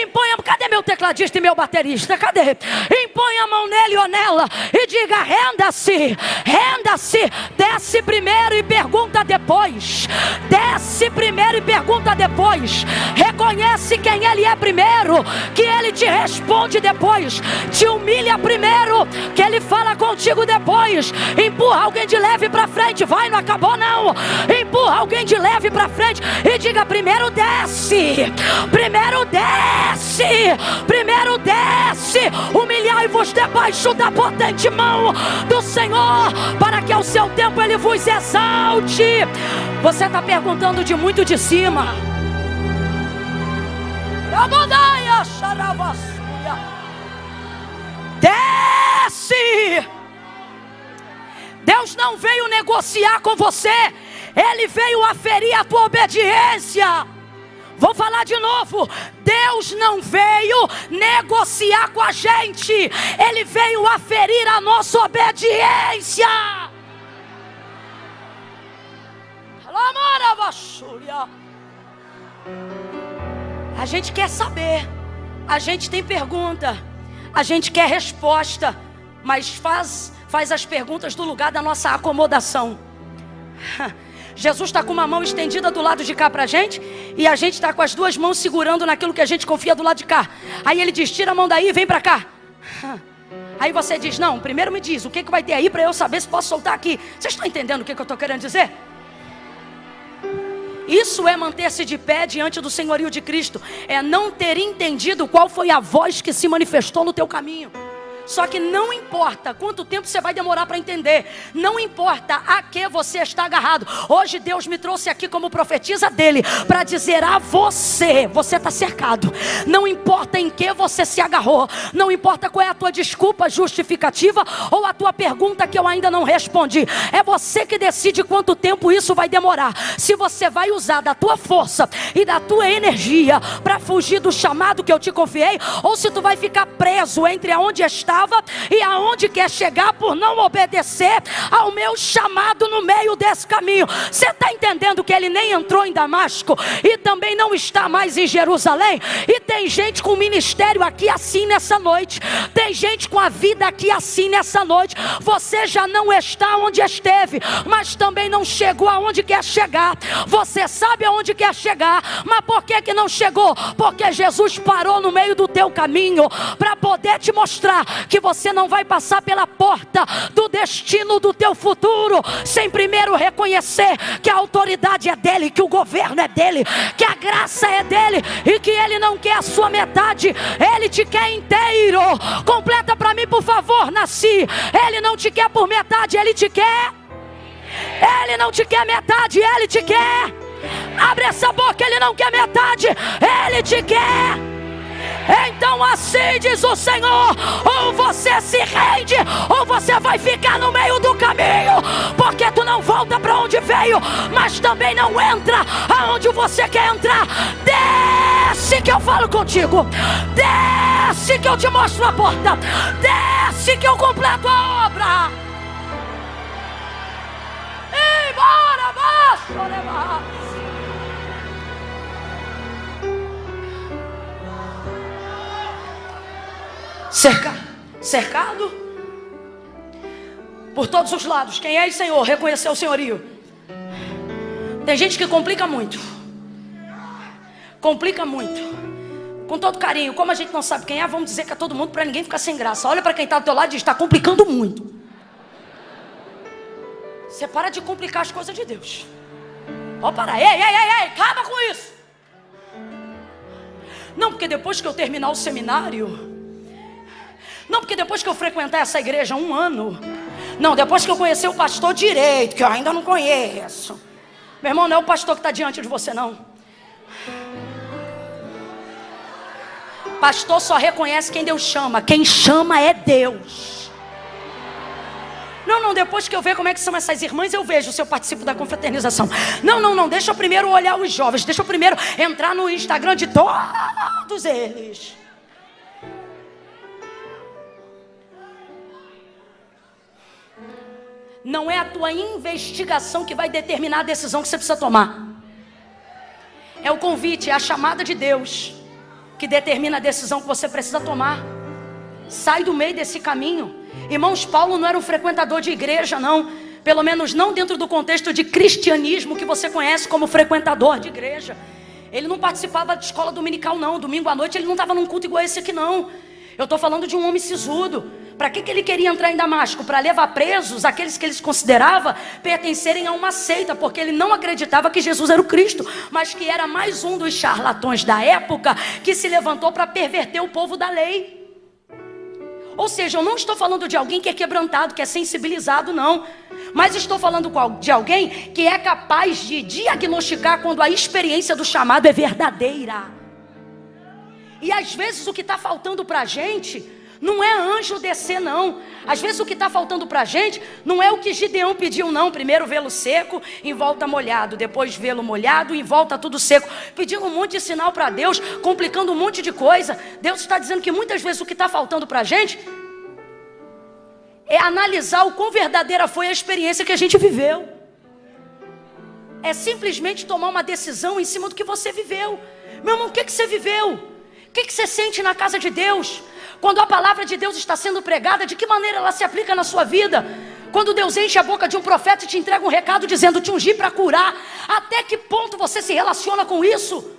Impõe a... Cadê meu tecladista e meu baterista? Cadê? Impõe a mão nele ou nela e diga: renda-se, renda-se. Desce primeiro e pergunta depois. Desce primeiro e pergunta depois. Reconhece quem Ele é primeiro, que Ele te responde depois. Te humilha primeiro, que Ele fala contigo depois. Empurra alguém de leve para frente. Vai, não acabou não. Empurra alguém de leve para frente e diga: primeiro desce, primeiro desce, primeiro desce. Humilhai-vos debaixo da potente mão do Senhor, para que ao seu tempo Ele vos exalte. Você está perguntando de muito de cima. Desce. Deus não veio negociar com você, Ele veio aferir a tua obediência. Vou falar de novo. Deus não veio negociar com a gente, Ele veio aferir a nossa obediência. A gente quer saber, a gente tem pergunta, a gente quer resposta, mas faz as perguntas do lugar da nossa acomodação. Jesus está com uma mão estendida do lado de cá para a gente, e a gente está com as duas mãos segurando naquilo que a gente confia do lado de cá. Aí Ele diz: tira a mão daí e vem para cá. Aí você diz: não, primeiro me diz, o que vai ter aí para eu saber se posso soltar aqui? Vocês estão entendendo o que eu estou querendo dizer? Isso é manter-se de pé diante do senhorio de Cristo. É não ter entendido qual foi a voz que se manifestou no teu caminho. Só que não importa quanto tempo você vai demorar para entender. Não importa a que você está agarrado. Hoje Deus me trouxe aqui como profetisa dele para dizer a você: você está cercado. Não importa em que você se agarrou. Não importa qual é a tua desculpa justificativa ou a tua pergunta que eu ainda não respondi. É você que decide quanto tempo isso vai demorar. Se você vai usar da tua força e da tua energia para fugir do chamado que eu te confiei, ou se tu vai ficar preso entre aonde está e aonde quer chegar por não obedecer ao meu chamado no meio desse caminho. Você está entendendo que ele nem entrou em Damasco e também não está mais em Jerusalém? E tem gente com ministério aqui assim nessa noite. Tem gente com a vida aqui assim nessa noite. Você já não está onde esteve, mas também não chegou aonde quer chegar. Você sabe aonde quer chegar, mas por que não chegou? Porque Jesus parou no meio do teu caminho para poder te mostrar que você não vai passar pela porta do destino do teu futuro sem primeiro reconhecer que a autoridade é dele, que o governo é dele, que a graça é dele e que ele não quer a sua metade, ele te quer inteiro. Completa para mim, por favor, Nasci. Ele não te quer por metade, ele te quer. Ele não te quer metade, ele te quer. Abre essa boca, ele não quer metade, ele te quer. Então assim diz o Senhor: ou você se rende, ou você vai ficar no meio do caminho, porque tu não volta para onde veio, mas também não entra aonde você quer entrar. Desce que eu falo contigo, desce que eu te mostro a porta, desce que eu completo a obra. Embora, baixo, cercado por todos os lados. Quem é o Senhor? Reconhecer o senhorio. Tem gente que complica muito. Complica muito. Com todo carinho. Como a gente não sabe quem é, vamos dizer que é todo mundo para ninguém ficar sem graça. Olha para quem está do teu lado e diz: está complicando muito. Você para de complicar as coisas de Deus. Pode parar. Ei, acaba com isso. Não, porque depois que eu terminar o seminário, não, porque depois que eu frequentar essa igreja 1 ano, não, depois que eu conhecer o pastor direito, que eu ainda não conheço. Meu irmão, não é o pastor que está diante de você, não. Pastor só reconhece quem Deus chama. Quem chama é Deus. Não, depois que eu ver como é que são essas irmãs, eu vejo se eu participo da confraternização. Não, deixa eu primeiro olhar os jovens. Deixa eu primeiro entrar no Instagram de todos eles. Não é a tua investigação que vai determinar a decisão que você precisa tomar. É o convite, é a chamada de Deus que determina a decisão que você precisa tomar. Sai do meio desse caminho. Irmãos, Paulo não era um frequentador de igreja, não. Pelo menos não dentro do contexto de cristianismo que você conhece como frequentador de igreja. Ele não participava de escola dominical, não. Domingo à noite ele não estava num culto igual esse aqui, não. Eu estou falando de um homem sisudo. Para que ele queria entrar em Damasco? Para levar presos aqueles que ele considerava pertencerem a uma seita, porque ele não acreditava que Jesus era o Cristo, mas que era mais um dos charlatões da época que se levantou para perverter o povo da lei. Ou seja, eu não estou falando de alguém que é quebrantado, que é sensibilizado, não. Mas estou falando de alguém que é capaz de diagnosticar quando a experiência do chamado é verdadeira. E às vezes o que está faltando para a gente não é anjo descer, não. Às vezes o que está faltando para a gente não é o que Gideão pediu, não. Primeiro vê-lo seco, em volta molhado. Depois vê-lo molhado, em volta tudo seco. Pedindo um monte de sinal para Deus, complicando um monte de coisa. Deus está dizendo que muitas vezes o que está faltando para a gente é analisar o quão verdadeira foi a experiência que a gente viveu. É simplesmente tomar uma decisão em cima do que você viveu. Meu irmão, o que você viveu? O que você sente na casa de Deus? Quando a palavra de Deus está sendo pregada, de que maneira ela se aplica na sua vida? Quando Deus enche a boca de um profeta e te entrega um recado dizendo: te ungir para curar, até que ponto você se relaciona com isso?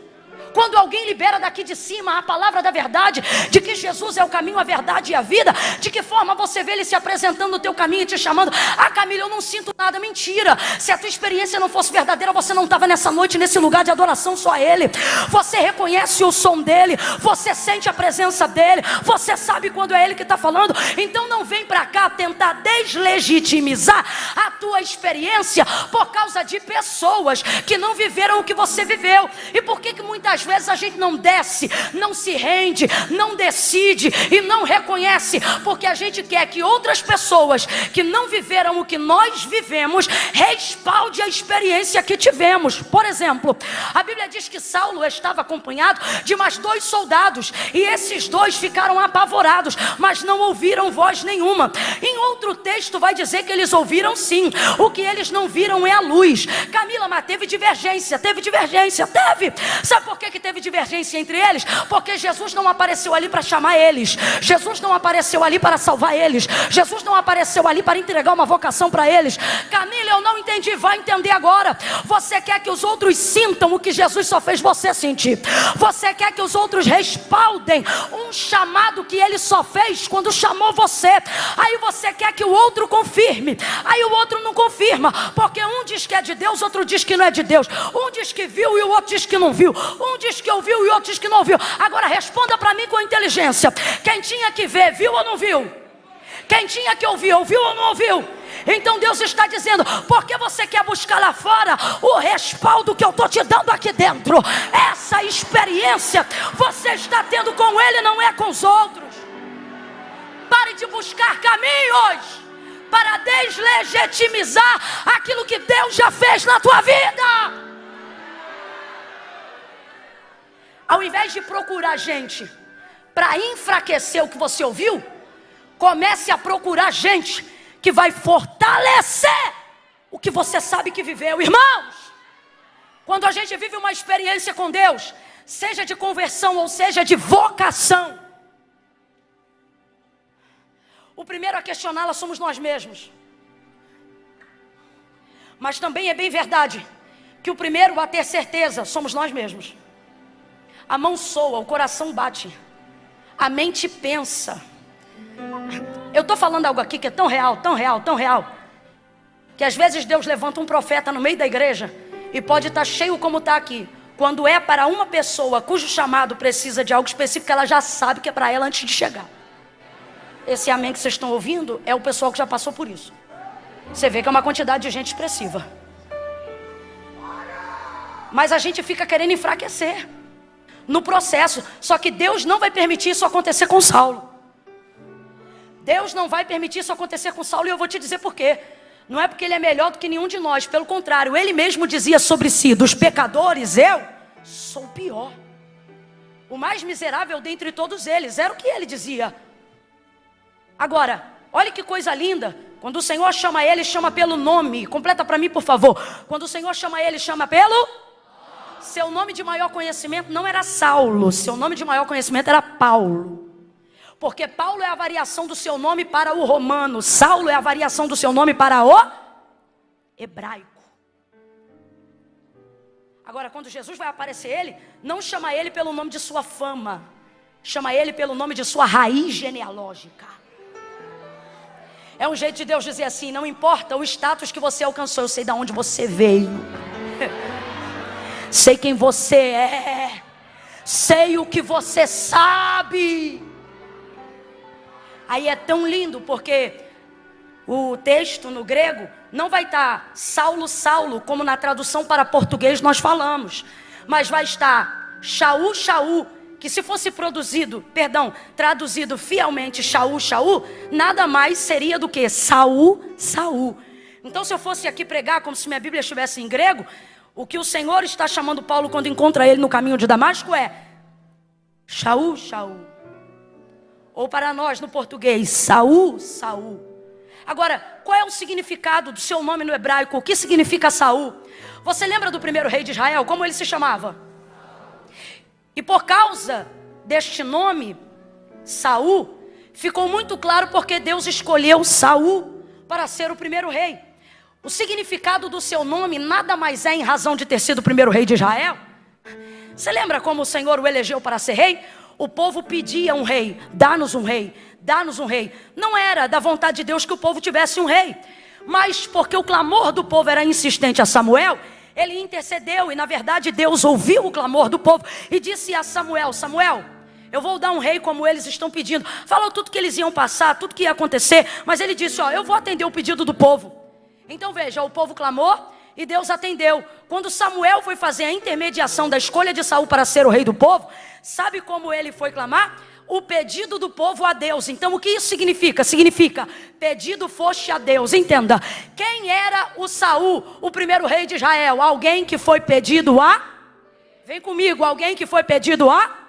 Quando alguém libera daqui de cima a palavra da verdade, de que Jesus é o caminho, a verdade e a vida, de que forma você vê ele se apresentando no teu caminho e te chamando: ah, Camila, eu não sinto nada. Mentira. Se a tua experiência não fosse verdadeira, você não estava nessa noite, nesse lugar de adoração só a ele. Você reconhece o som dele, você sente a presença dele, você sabe quando é ele que está falando. Então não vem para cá tentar deslegitimizar a tua experiência por causa de pessoas que não viveram o que você viveu. E por que muitas vezes a gente não desce, não se rende, não decide e não reconhece? Porque a gente quer que outras pessoas que não viveram o que nós vivemos respalde a experiência que tivemos. Por exemplo, a Bíblia diz que Saulo estava acompanhado de mais 2 soldados, e esses 2 ficaram apavorados, mas não ouviram voz nenhuma. Em outro texto vai dizer que eles ouviram sim, o que eles não viram é a luz. Camila, mas teve divergência. Teve. Sabe por que teve divergência entre eles? Porque Jesus não apareceu ali para chamar eles, Jesus não apareceu ali para salvar eles, Jesus não apareceu ali para entregar uma vocação para eles. Camila, eu não entendi. Vai entender agora. Você quer que os outros sintam o que Jesus só fez você sentir. Você quer que os outros respaldem um chamado que ele só fez quando chamou você. Aí você quer que o outro confirme, aí o outro não confirma, porque um diz que é de Deus, outro diz que não é de Deus. Um diz que viu e o outro diz que não viu. Um diz que ouviu e o outro diz que não ouviu. Agora responda para mim com inteligência: quem tinha que ver, viu ou não viu? Quem tinha que ouvir, ouviu ou não ouviu? Então Deus está dizendo: por que você quer buscar lá fora o respaldo que eu estou te dando aqui dentro? Essa experiência você está tendo com ele, não é com os outros. Pare de buscar caminhos para deslegitimizar aquilo que Deus já fez na tua vida. Ao invés de procurar gente para enfraquecer o que você ouviu, comece a procurar gente que vai fortalecer o que você sabe que viveu. Irmãos, quando a gente vive uma experiência com Deus, seja de conversão ou seja de vocação, o primeiro a questioná-la somos nós mesmos. Mas também é bem verdade que o primeiro a ter certeza somos nós mesmos. A mão soa, o coração bate, a mente pensa. Eu estou falando algo aqui que é tão real, que às vezes Deus levanta um profeta no meio da igreja e pode estar cheio como está aqui. Quando é para uma pessoa cujo chamado precisa de algo específico, ela já sabe que é para ela antes de chegar. Esse amém que vocês estão ouvindo é o pessoal que já passou por isso. Você vê que é uma quantidade de gente expressiva. Mas a gente fica querendo enfraquecer no processo. Só que Deus não vai permitir isso acontecer com Saulo. Deus não vai permitir isso acontecer com Saulo, e eu vou te dizer por quê. Não é porque ele é melhor do que nenhum de nós, pelo contrário, ele mesmo dizia sobre si: dos pecadores eu sou o pior, o mais miserável dentre todos eles. Era o que ele dizia. Agora, olha que coisa linda. Quando o Senhor chama ele, chama pelo nome. Completa para mim, por favor. Quando o Senhor chama ele, chama pelo... Seu nome de maior conhecimento não era Saulo. Seu nome de maior conhecimento era Paulo. Porque Paulo é a variação do seu nome para o romano. Saulo é a variação do seu nome para o hebraico. Agora, quando Jesus vai aparecer ele, não chama ele pelo nome de sua fama. Chama ele pelo nome de sua raiz genealógica. É um jeito de Deus dizer assim: não importa o status que você alcançou, eu sei de onde você veio. Sei quem você é. Sei o que você sabe. Aí é tão lindo porque o texto no grego não vai estar Saulo, Saulo, como na tradução para português nós falamos, mas vai estar Shaul, Shaul, que se fosse traduzido fielmente Shaul, Shaul, nada mais seria do que Saul, Saul. Então, se eu fosse aqui pregar como se minha Bíblia estivesse em grego, o que o Senhor está chamando Paulo quando encontra ele no caminho de Damasco é Shaul, Shaul. Ou para nós no português, Saul, Saul. Agora, qual é o significado do seu nome no hebraico? O que significa Saul? Você lembra do primeiro rei de Israel? Como ele se chamava? E por causa deste nome, Saul, ficou muito claro porque Deus escolheu Saul para ser o primeiro rei. O significado do seu nome nada mais é em razão de ter sido o primeiro rei de Israel. Você lembra como o Senhor o elegeu para ser rei? O povo pedia um rei, dá-nos um rei, dá-nos um rei. Não era da vontade de Deus que o povo tivesse um rei, mas porque o clamor do povo era insistente a Samuel, ele intercedeu e na verdade Deus ouviu o clamor do povo e disse a Samuel: Samuel, eu vou dar um rei como eles estão pedindo. Falou tudo que eles iam passar, tudo que ia acontecer, mas ele disse: ó, eu vou atender o pedido do povo. Então veja, o povo clamou e Deus atendeu. Quando Samuel foi fazer a intermediação da escolha de Saul para ser o rei do povo, sabe como ele foi clamar? O pedido do povo a Deus. Então o que isso significa? Significa, pedido foste a Deus. Entenda, quem era o Saul, o primeiro rei de Israel? Alguém que foi pedido a... Vem comigo, alguém que foi pedido a...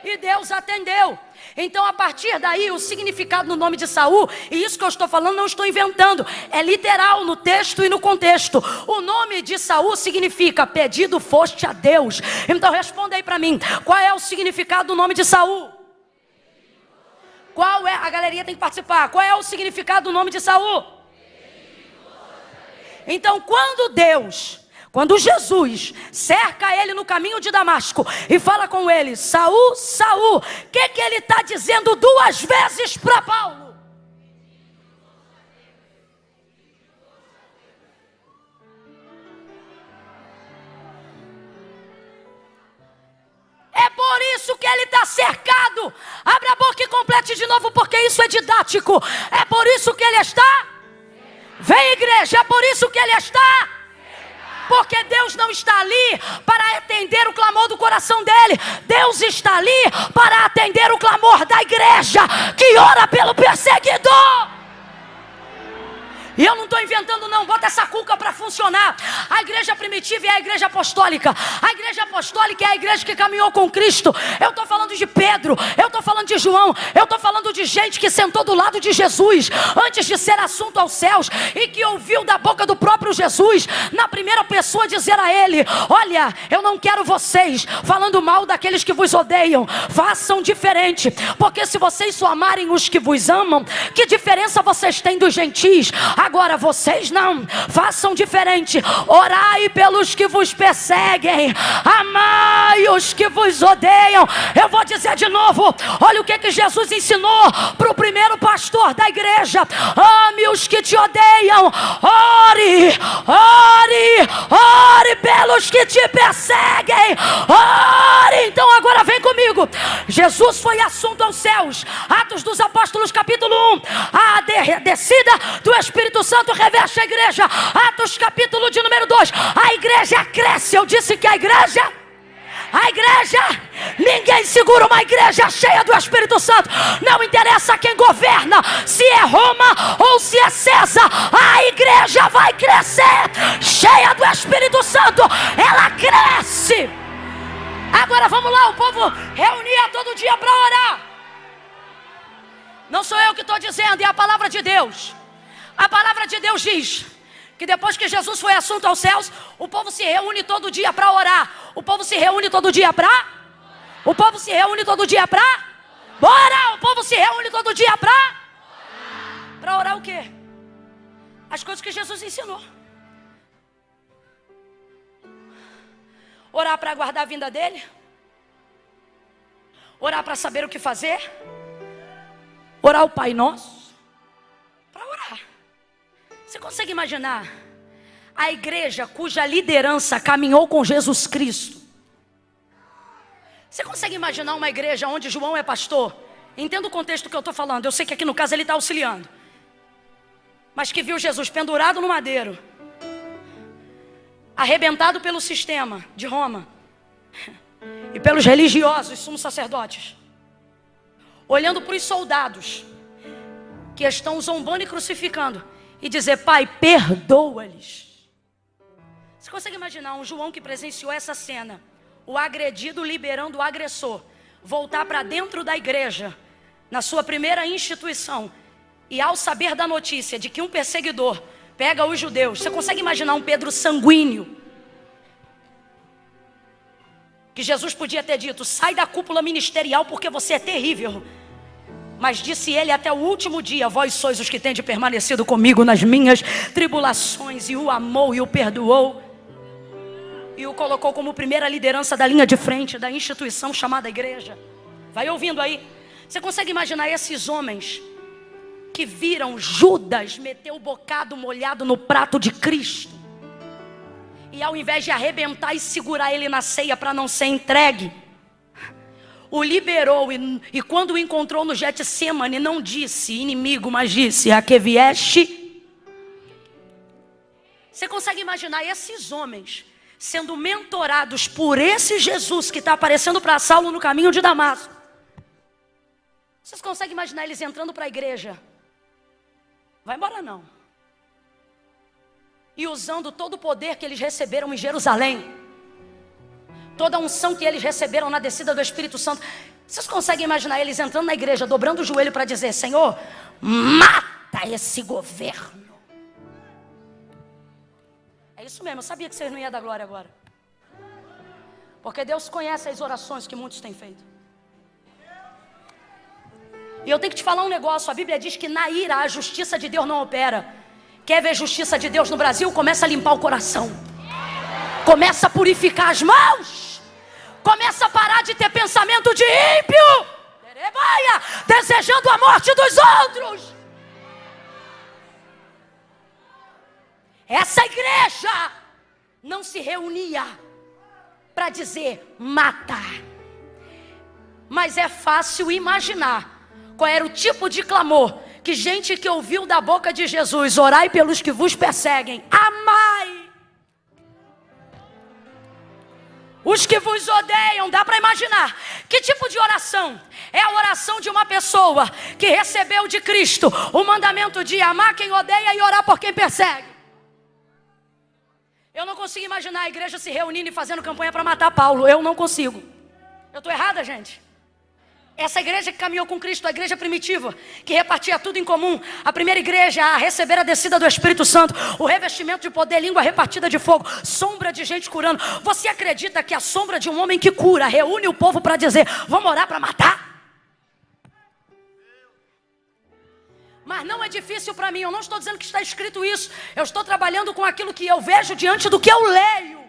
E Deus atendeu. Então a partir daí o significado no nome de Saul, e isso que eu estou falando não estou inventando, é literal no texto e no contexto. O nome de Saul significa pedido foste a Deus. Então responda aí para mim, qual é o significado do nome de Saul? Qual é? A galeria tem que participar. Qual é o significado do nome de Saul? Então quando Jesus cerca ele no caminho de Damasco e fala com ele: Saul, Saul, o que ele está dizendo 2 vezes para Paulo? É por isso que ele está cercado. Abra a boca e complete de novo, porque isso é didático. É por isso que ele está. Vem, igreja, é por isso que ele está. Porque Deus não está ali para atender o clamor do coração dele. Deus está ali para atender o clamor da igreja que ora pelo perseguidor. E eu não estou inventando não, bota essa cuca para funcionar. A igreja primitiva é a igreja apostólica. A igreja apostólica é a igreja que caminhou com Cristo. Eu estou falando de Pedro, eu estou falando de João, eu estou falando de gente que sentou do lado de Jesus antes de ser assunto aos céus e que ouviu da boca do próprio Jesus, na primeira pessoa, dizer a ele: olha, eu não quero vocês falando mal daqueles que vos odeiam. Façam diferente, porque se vocês só amarem os que vos amam, que diferença vocês têm dos gentis? Agora vocês não, façam diferente. Orai pelos que vos perseguem, amai os que vos odeiam. Eu vou dizer de novo, olha o que Jesus ensinou para o primeiro pastor da igreja: ame os que te odeiam, ore, ore, ore pelos que te perseguem, ore. Então agora vem comigo. Jesus foi assunto aos céus. Atos dos Apóstolos capítulo 1, a descida do Espírito Santo reveste a igreja. Atos capítulo de número 2, a igreja cresce. Eu disse que a igreja, ninguém segura uma igreja cheia do Espírito Santo. Não interessa quem governa, se é Roma ou se é César, a igreja vai crescer, cheia do Espírito Santo, ela cresce. Agora vamos lá, o povo reunia todo dia para orar. Não sou eu que estou dizendo, é a palavra de Deus. A palavra de Deus diz que depois que Jesus foi assunto aos céus, o povo se reúne todo dia para orar. O povo se reúne todo dia para... O povo se reúne todo dia para... Bora! O povo se reúne todo dia para... Para orar o quê? As coisas que Jesus ensinou. Orar para aguardar a vinda dele. Orar para saber o que fazer. Orar o Pai Nosso. Para orar. Você consegue imaginar a igreja cuja liderança caminhou com Jesus Cristo? Você consegue imaginar uma igreja onde João é pastor? Entenda o contexto que eu estou falando. Eu sei que aqui no caso ele está auxiliando. Mas que viu Jesus pendurado no madeiro, arrebentado pelo sistema de Roma e pelos religiosos, sumos sacerdotes, olhando para os soldados que estão zombando e crucificando, e dizer: Pai, perdoa-lhes. Você consegue imaginar um João que presenciou essa cena, o agredido liberando o agressor, voltar para dentro da igreja, na sua primeira instituição, e ao saber da notícia de que um perseguidor pega os judeus, você consegue imaginar um Pedro sanguíneo, que Jesus podia ter dito: sai da cúpula ministerial porque você é terrível. Mas disse ele até o último dia: vós sois os que tendes permanecido comigo nas minhas tribulações. E o amou e o perdoou. e o colocou como primeira liderança da linha de frente da instituição chamada igreja. Vai ouvindo aí. Você consegue imaginar esses homens que viram Judas meter o bocado molhado no prato de Cristo, e ao invés de arrebentar e segurar ele na ceia para não ser entregue, o liberou, e quando o encontrou no Getsemane, não disse inimigo, mas disse: a que vieste? Você consegue imaginar esses homens sendo mentorados por esse Jesus que está aparecendo para Saulo no caminho de Damasco? Vocês conseguem imaginar eles entrando para a igreja? Vai embora não. E usando todo o poder que eles receberam em Jerusalém, toda a unção que eles receberam na descida do Espírito Santo. Vocês conseguem imaginar eles entrando na igreja, dobrando o joelho para dizer: Senhor, mata esse governo. É isso mesmo, eu sabia que vocês não iam dar glória agora. Porque Deus conhece as orações que muitos têm feito. E eu tenho que te falar um negócio. A Bíblia diz que na ira a justiça de Deus não opera. Quer ver justiça de Deus no Brasil? Começa a limpar o coração. Começa a purificar as mãos. Começa a parar de ter pensamento de ímpio, desejando a morte dos outros. Essa igreja não se reunia para dizer mata. Mas é fácil imaginar qual era o tipo de clamor que gente que ouviu da boca de Jesus: orai pelos que vos perseguem, amai os que vos odeiam. Dá para imaginar que tipo de oração? É a oração de uma pessoa que recebeu de Cristo o mandamento de amar quem odeia e orar por quem persegue. Eu não consigo imaginar a igreja se reunindo e fazendo campanha para matar Paulo. Eu não consigo. Eu estou errada, gente? Essa igreja que caminhou com Cristo, a igreja primitiva, que repartia tudo em comum, a primeira igreja a receber a descida do Espírito Santo, o revestimento de poder, língua repartida de fogo, sombra de gente curando. Você acredita que a sombra de um homem que cura reúne o povo para dizer: vamos orar para matar? Mas não é difícil para mim. Eu não estou dizendo que está escrito isso. Eu estou trabalhando com aquilo que eu vejo diante do que eu leio.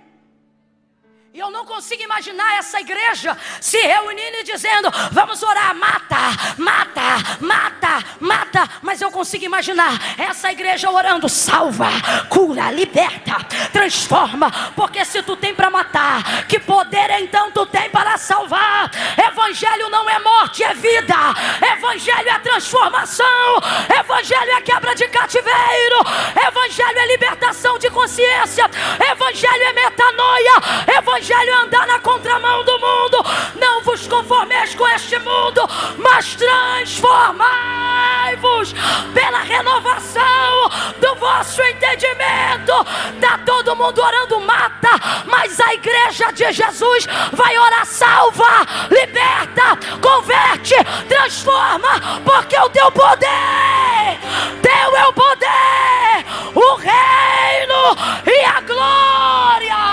E eu não consigo imaginar essa igreja se reunindo e dizendo: vamos orar, mata, mata, mata, mata. Mas eu consigo imaginar essa igreja orando: salva, cura, liberta, transforma. Porque se tu tem para matar, que poder então tu tem para salvar? Evangelho não é morte, é vida. Evangelho é transformação. Evangelho é quebra de cativeiro. Evangelho é libertação de consciência. Evangelho é metanoia. Evangelho é andar na contramão do mundo. Não vos conformeis com este mundo, mas transformai-vos pela renovação do vosso entendimento. Está todo mundo orando mata, mas a igreja de Jesus vai orar: salva, liberta, converte, transforma. Porque o teu poder, teu é o poder, o reino e a glória.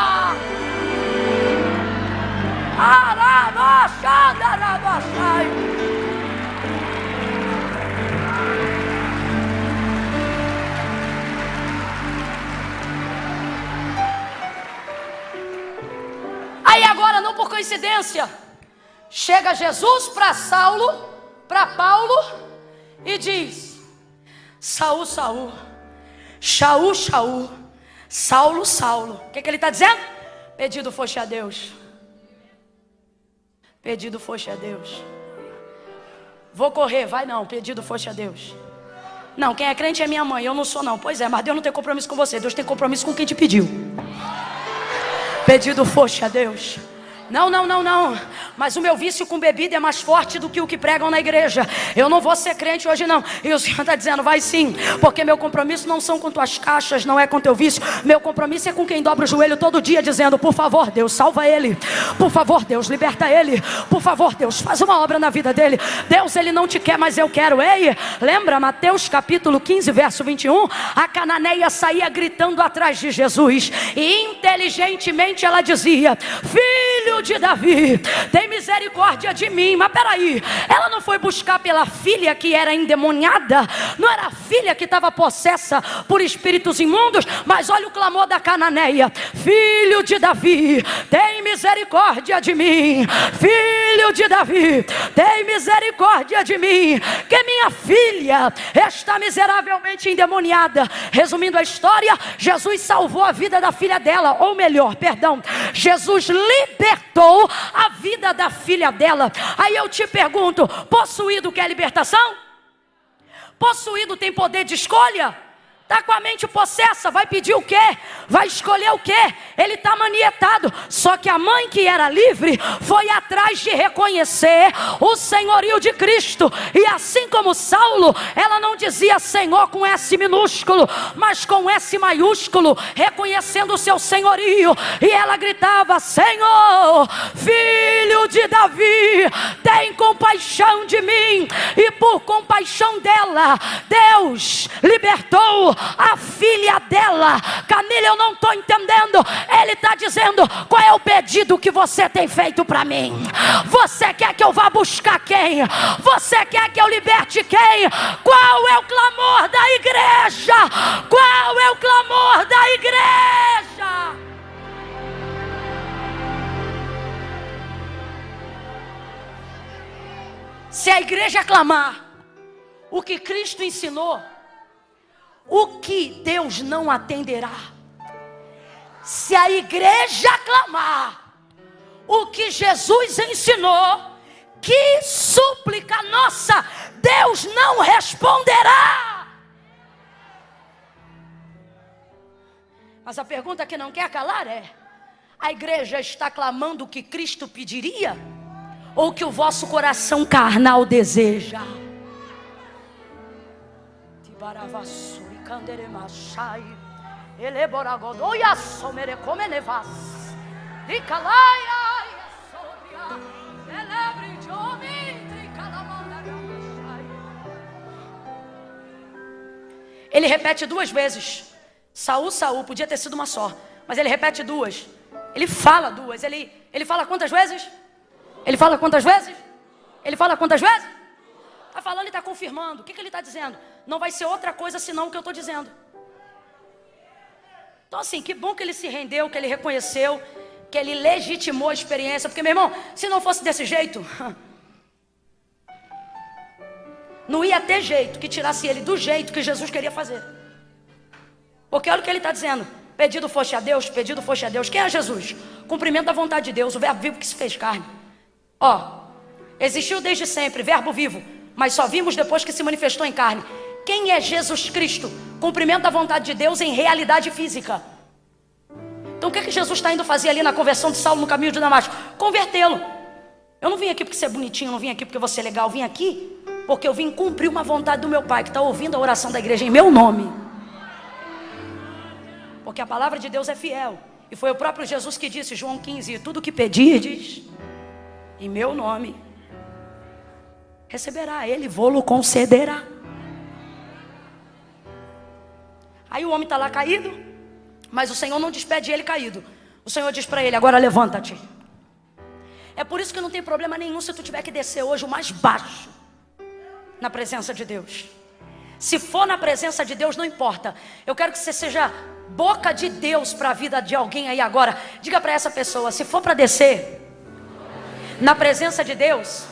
Aí agora, não por coincidência, chega Jesus para Saulo, para Paulo, e diz: Saul, Saul, Shaul, Shaul, Saulo, Saulo. O que ele está dizendo? Pedido foste a Deus. Pedido foste a Deus. Vou correr, vai não, pedido foste a Deus. Não, quem é crente é minha mãe, eu não sou não. Pois é, mas Deus não tem compromisso com você, Deus tem compromisso com quem te pediu. Pedido foste a Deus. Não, não, não, não. Mas o meu vício com bebida é mais forte do que o que pregam na igreja. Eu não vou ser crente hoje não. E o Senhor está dizendo: vai sim. Porque meu compromisso não são com tuas caixas, não é com teu vício. Meu compromisso é com quem dobra o joelho todo dia dizendo: por favor Deus, salva ele. Por favor Deus, liberta ele. Por favor Deus, faz uma obra na vida dele. Deus, ele não te quer, mas eu quero. Ei, lembra Mateus capítulo 15 verso 21? A cananeia saía gritando atrás de Jesus, e inteligentemente ela dizia: filho filho de Davi, tem misericórdia de mim. Mas peraí, ela não foi buscar pela filha que era endemoniada? Não era a filha que estava possessa por espíritos imundos? Mas olha o clamor da cananeia: filho de Davi, tem misericórdia de mim. Filho de Davi, tem misericórdia de mim, que minha filha está miseravelmente endemoniada. Resumindo a história, Jesus salvou a vida da filha dela, ou melhor, perdão, Jesus libertou a vida da filha dela. Aí eu te pergunto: possuído quer libertação? Possuído tem poder de escolha? Está com a mente possessa, vai pedir o quê? Vai escolher o quê? Ele está manietado. Só que a mãe que era livre foi atrás de reconhecer o senhorio de Cristo. E assim como Saulo, ela não dizia Senhor com S minúsculo, mas com S maiúsculo, reconhecendo o seu senhorio. E ela gritava: Senhor, filho de Davi, tem compaixão de mim. E por compaixão dela, Deus libertou a filha dela. Camila, eu não estou entendendo. Ele está dizendo: qual é o pedido que você tem feito para mim? Você quer que eu vá buscar quem? Você quer que eu liberte quem? Qual é o clamor da igreja? Qual é o clamor da igreja? Se a igreja clamar o que Cristo ensinou, o que Deus não atenderá? Se a igreja clamar o que Jesus ensinou, que súplica nossa Deus não responderá? Mas a pergunta que não quer calar é: a igreja está clamando o que Cristo pediria? Ou o que o vosso coração carnal deseja? Ele repete duas vezes. Saul, podia ter sido uma só, mas ele repete duas. Ele fala duas. Ele fala quantas vezes? Ele fala quantas vezes? Ele fala quantas vezes? Está falando e está confirmando. O que ele está dizendo? Não vai ser outra coisa senão o que eu estou dizendo. Então assim, que bom que ele se rendeu, que ele reconheceu, que ele legitimou a experiência. Porque, meu irmão, se não fosse desse jeito, não ia ter jeito que tirasse ele do jeito que Jesus queria fazer. Porque olha o que ele está dizendo: pedido foste a Deus, pedido foste a Deus. Quem é Jesus? Cumprimento da vontade de Deus, o verbo vivo que se fez carne. Existiu desde sempre, verbo vivo, mas só vimos depois que se manifestou em carne. Quem é Jesus Cristo? Cumprimento da vontade de Deus em realidade física. Então o que Jesus está indo fazer ali na conversão de Saulo no caminho de Damasco? Convertê-lo. Eu não vim aqui porque você é bonitinho, não vim aqui porque você é legal, eu vim aqui porque eu vim cumprir uma vontade do meu Pai, que está ouvindo a oração da igreja em meu nome. Porque a palavra de Deus é fiel. E foi o próprio Jesus que disse, João 15, tudo que pedirdes em meu nome, receberá, ele vô-lo concederá. Aí o homem está lá caído, mas o Senhor não despede ele caído. O Senhor diz para ele: agora levanta-te. É por isso que não tem problema nenhum se tu tiver que descer hoje o mais baixo na presença de Deus. Se for na presença de Deus, não importa. Eu quero que você seja boca de Deus para a vida de alguém aí agora. Diga para essa pessoa: se for para descer na presença de Deus,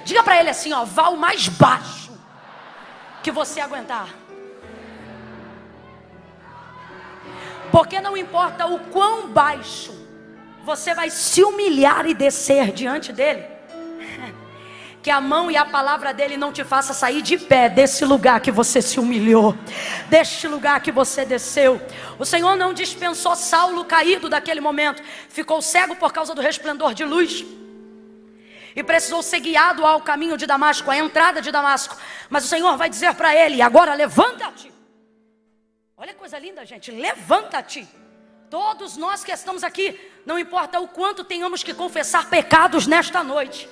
diga para ele assim, vá o mais baixo que você aguentar. Porque não importa o quão baixo você vai se humilhar e descer diante dele, que a mão e a palavra dele não te faça sair de pé desse lugar que você se humilhou, deste lugar que você desceu. O Senhor não dispensou Saulo caído daquele momento. Ficou cego por causa do resplendor de luz e precisou ser guiado ao caminho de Damasco, à entrada de Damasco. Mas o Senhor vai dizer para ele: agora levanta-te. Olha que coisa linda, gente. Levanta-te. Todos nós que estamos aqui, não importa o quanto tenhamos que confessar pecados nesta noite,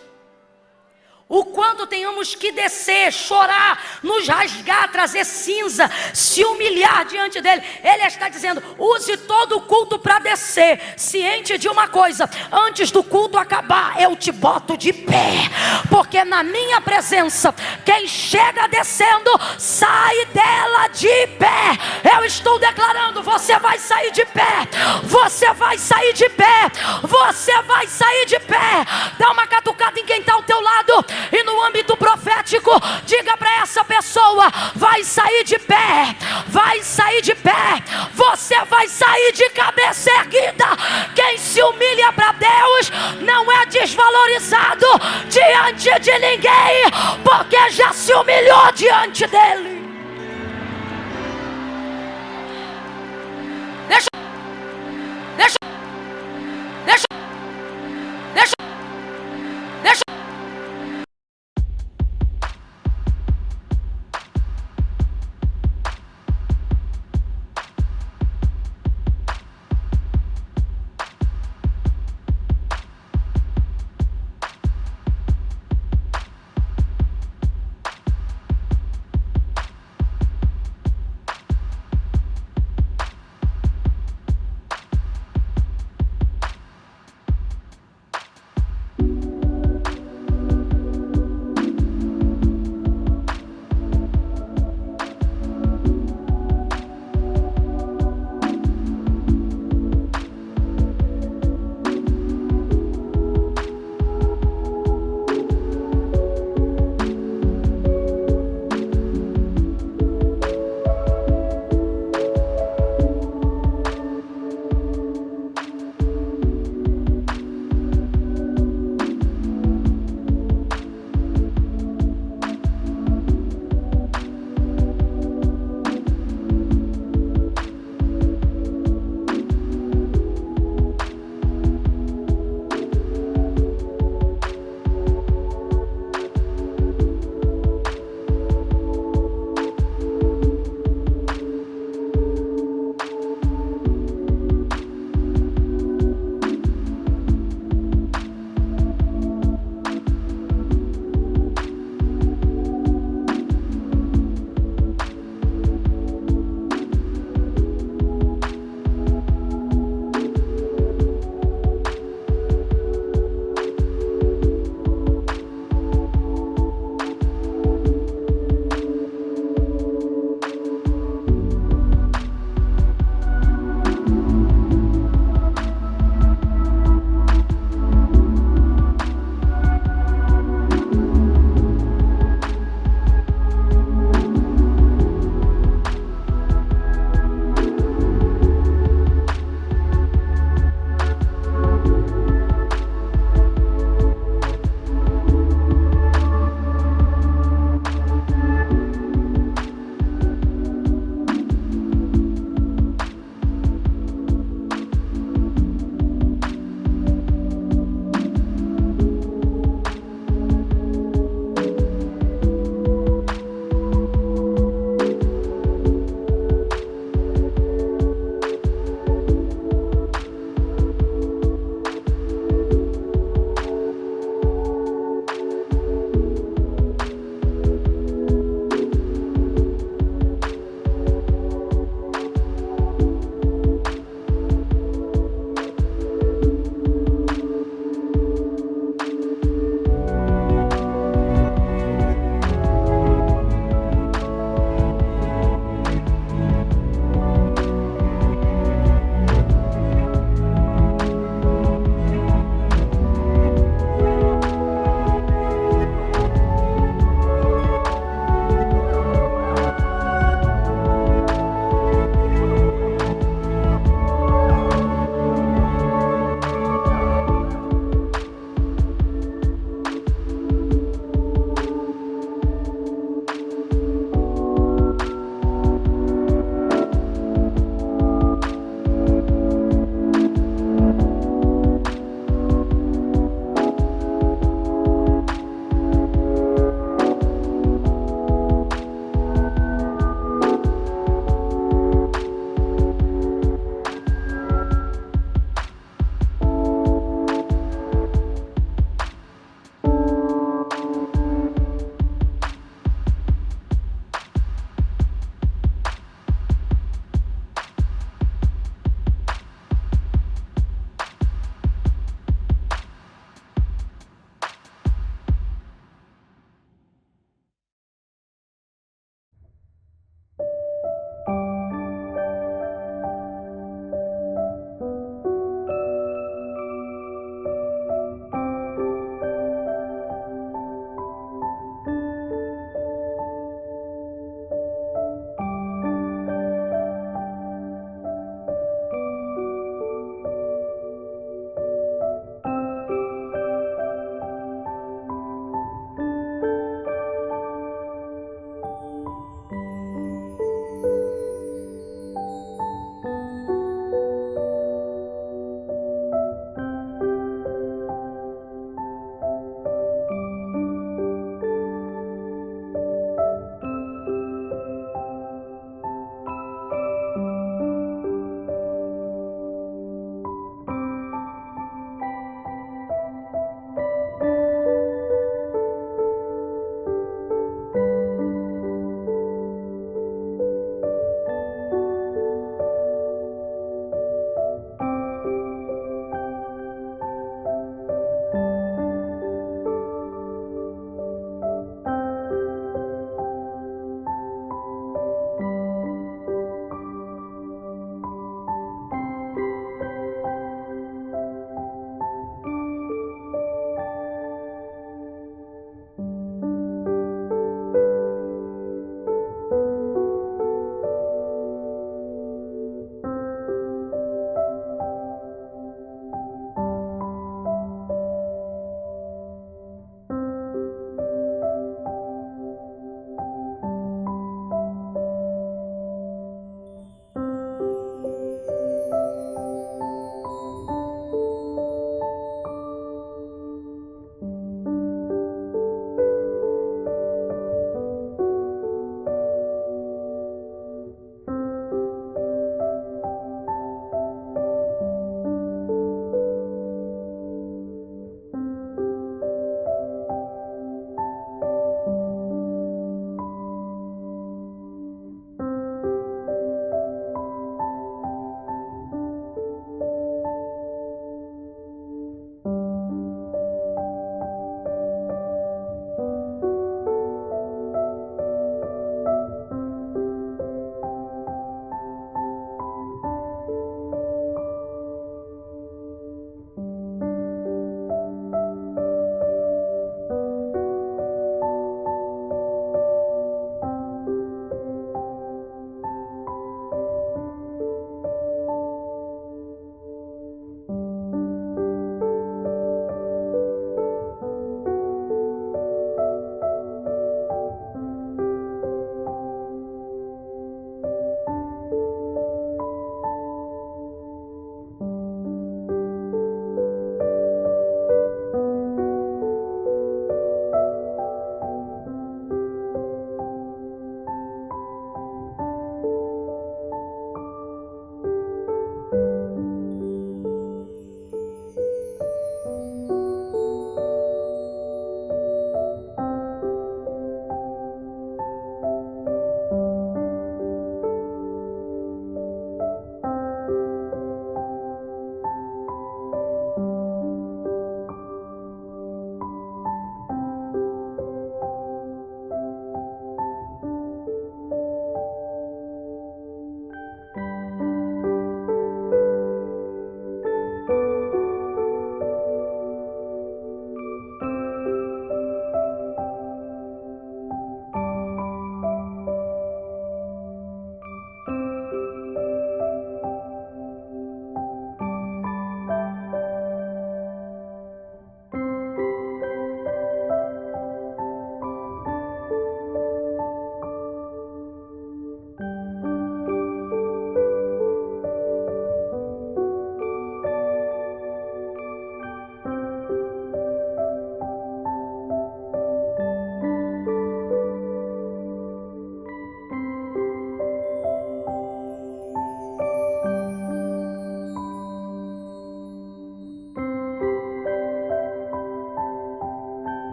o quanto quando tenhamos que descer, chorar, nos rasgar, trazer cinza, se humilhar diante dele, ele está dizendo: use todo o culto para descer, ciente de uma coisa: antes do culto acabar, eu te boto de pé, porque na minha presença, quem chega descendo, sai dela de pé. Eu estou declarando: você vai sair de pé, você vai sair de pé, você vai sair de pé. Dá uma catucada em quem está ao teu lado, e no âmbito profético, diga para essa pessoa: vai sair de pé, vai sair de pé, você vai sair de cabeça erguida. Quem se humilha para Deus não é desvalorizado diante de ninguém, porque já se humilhou diante dele.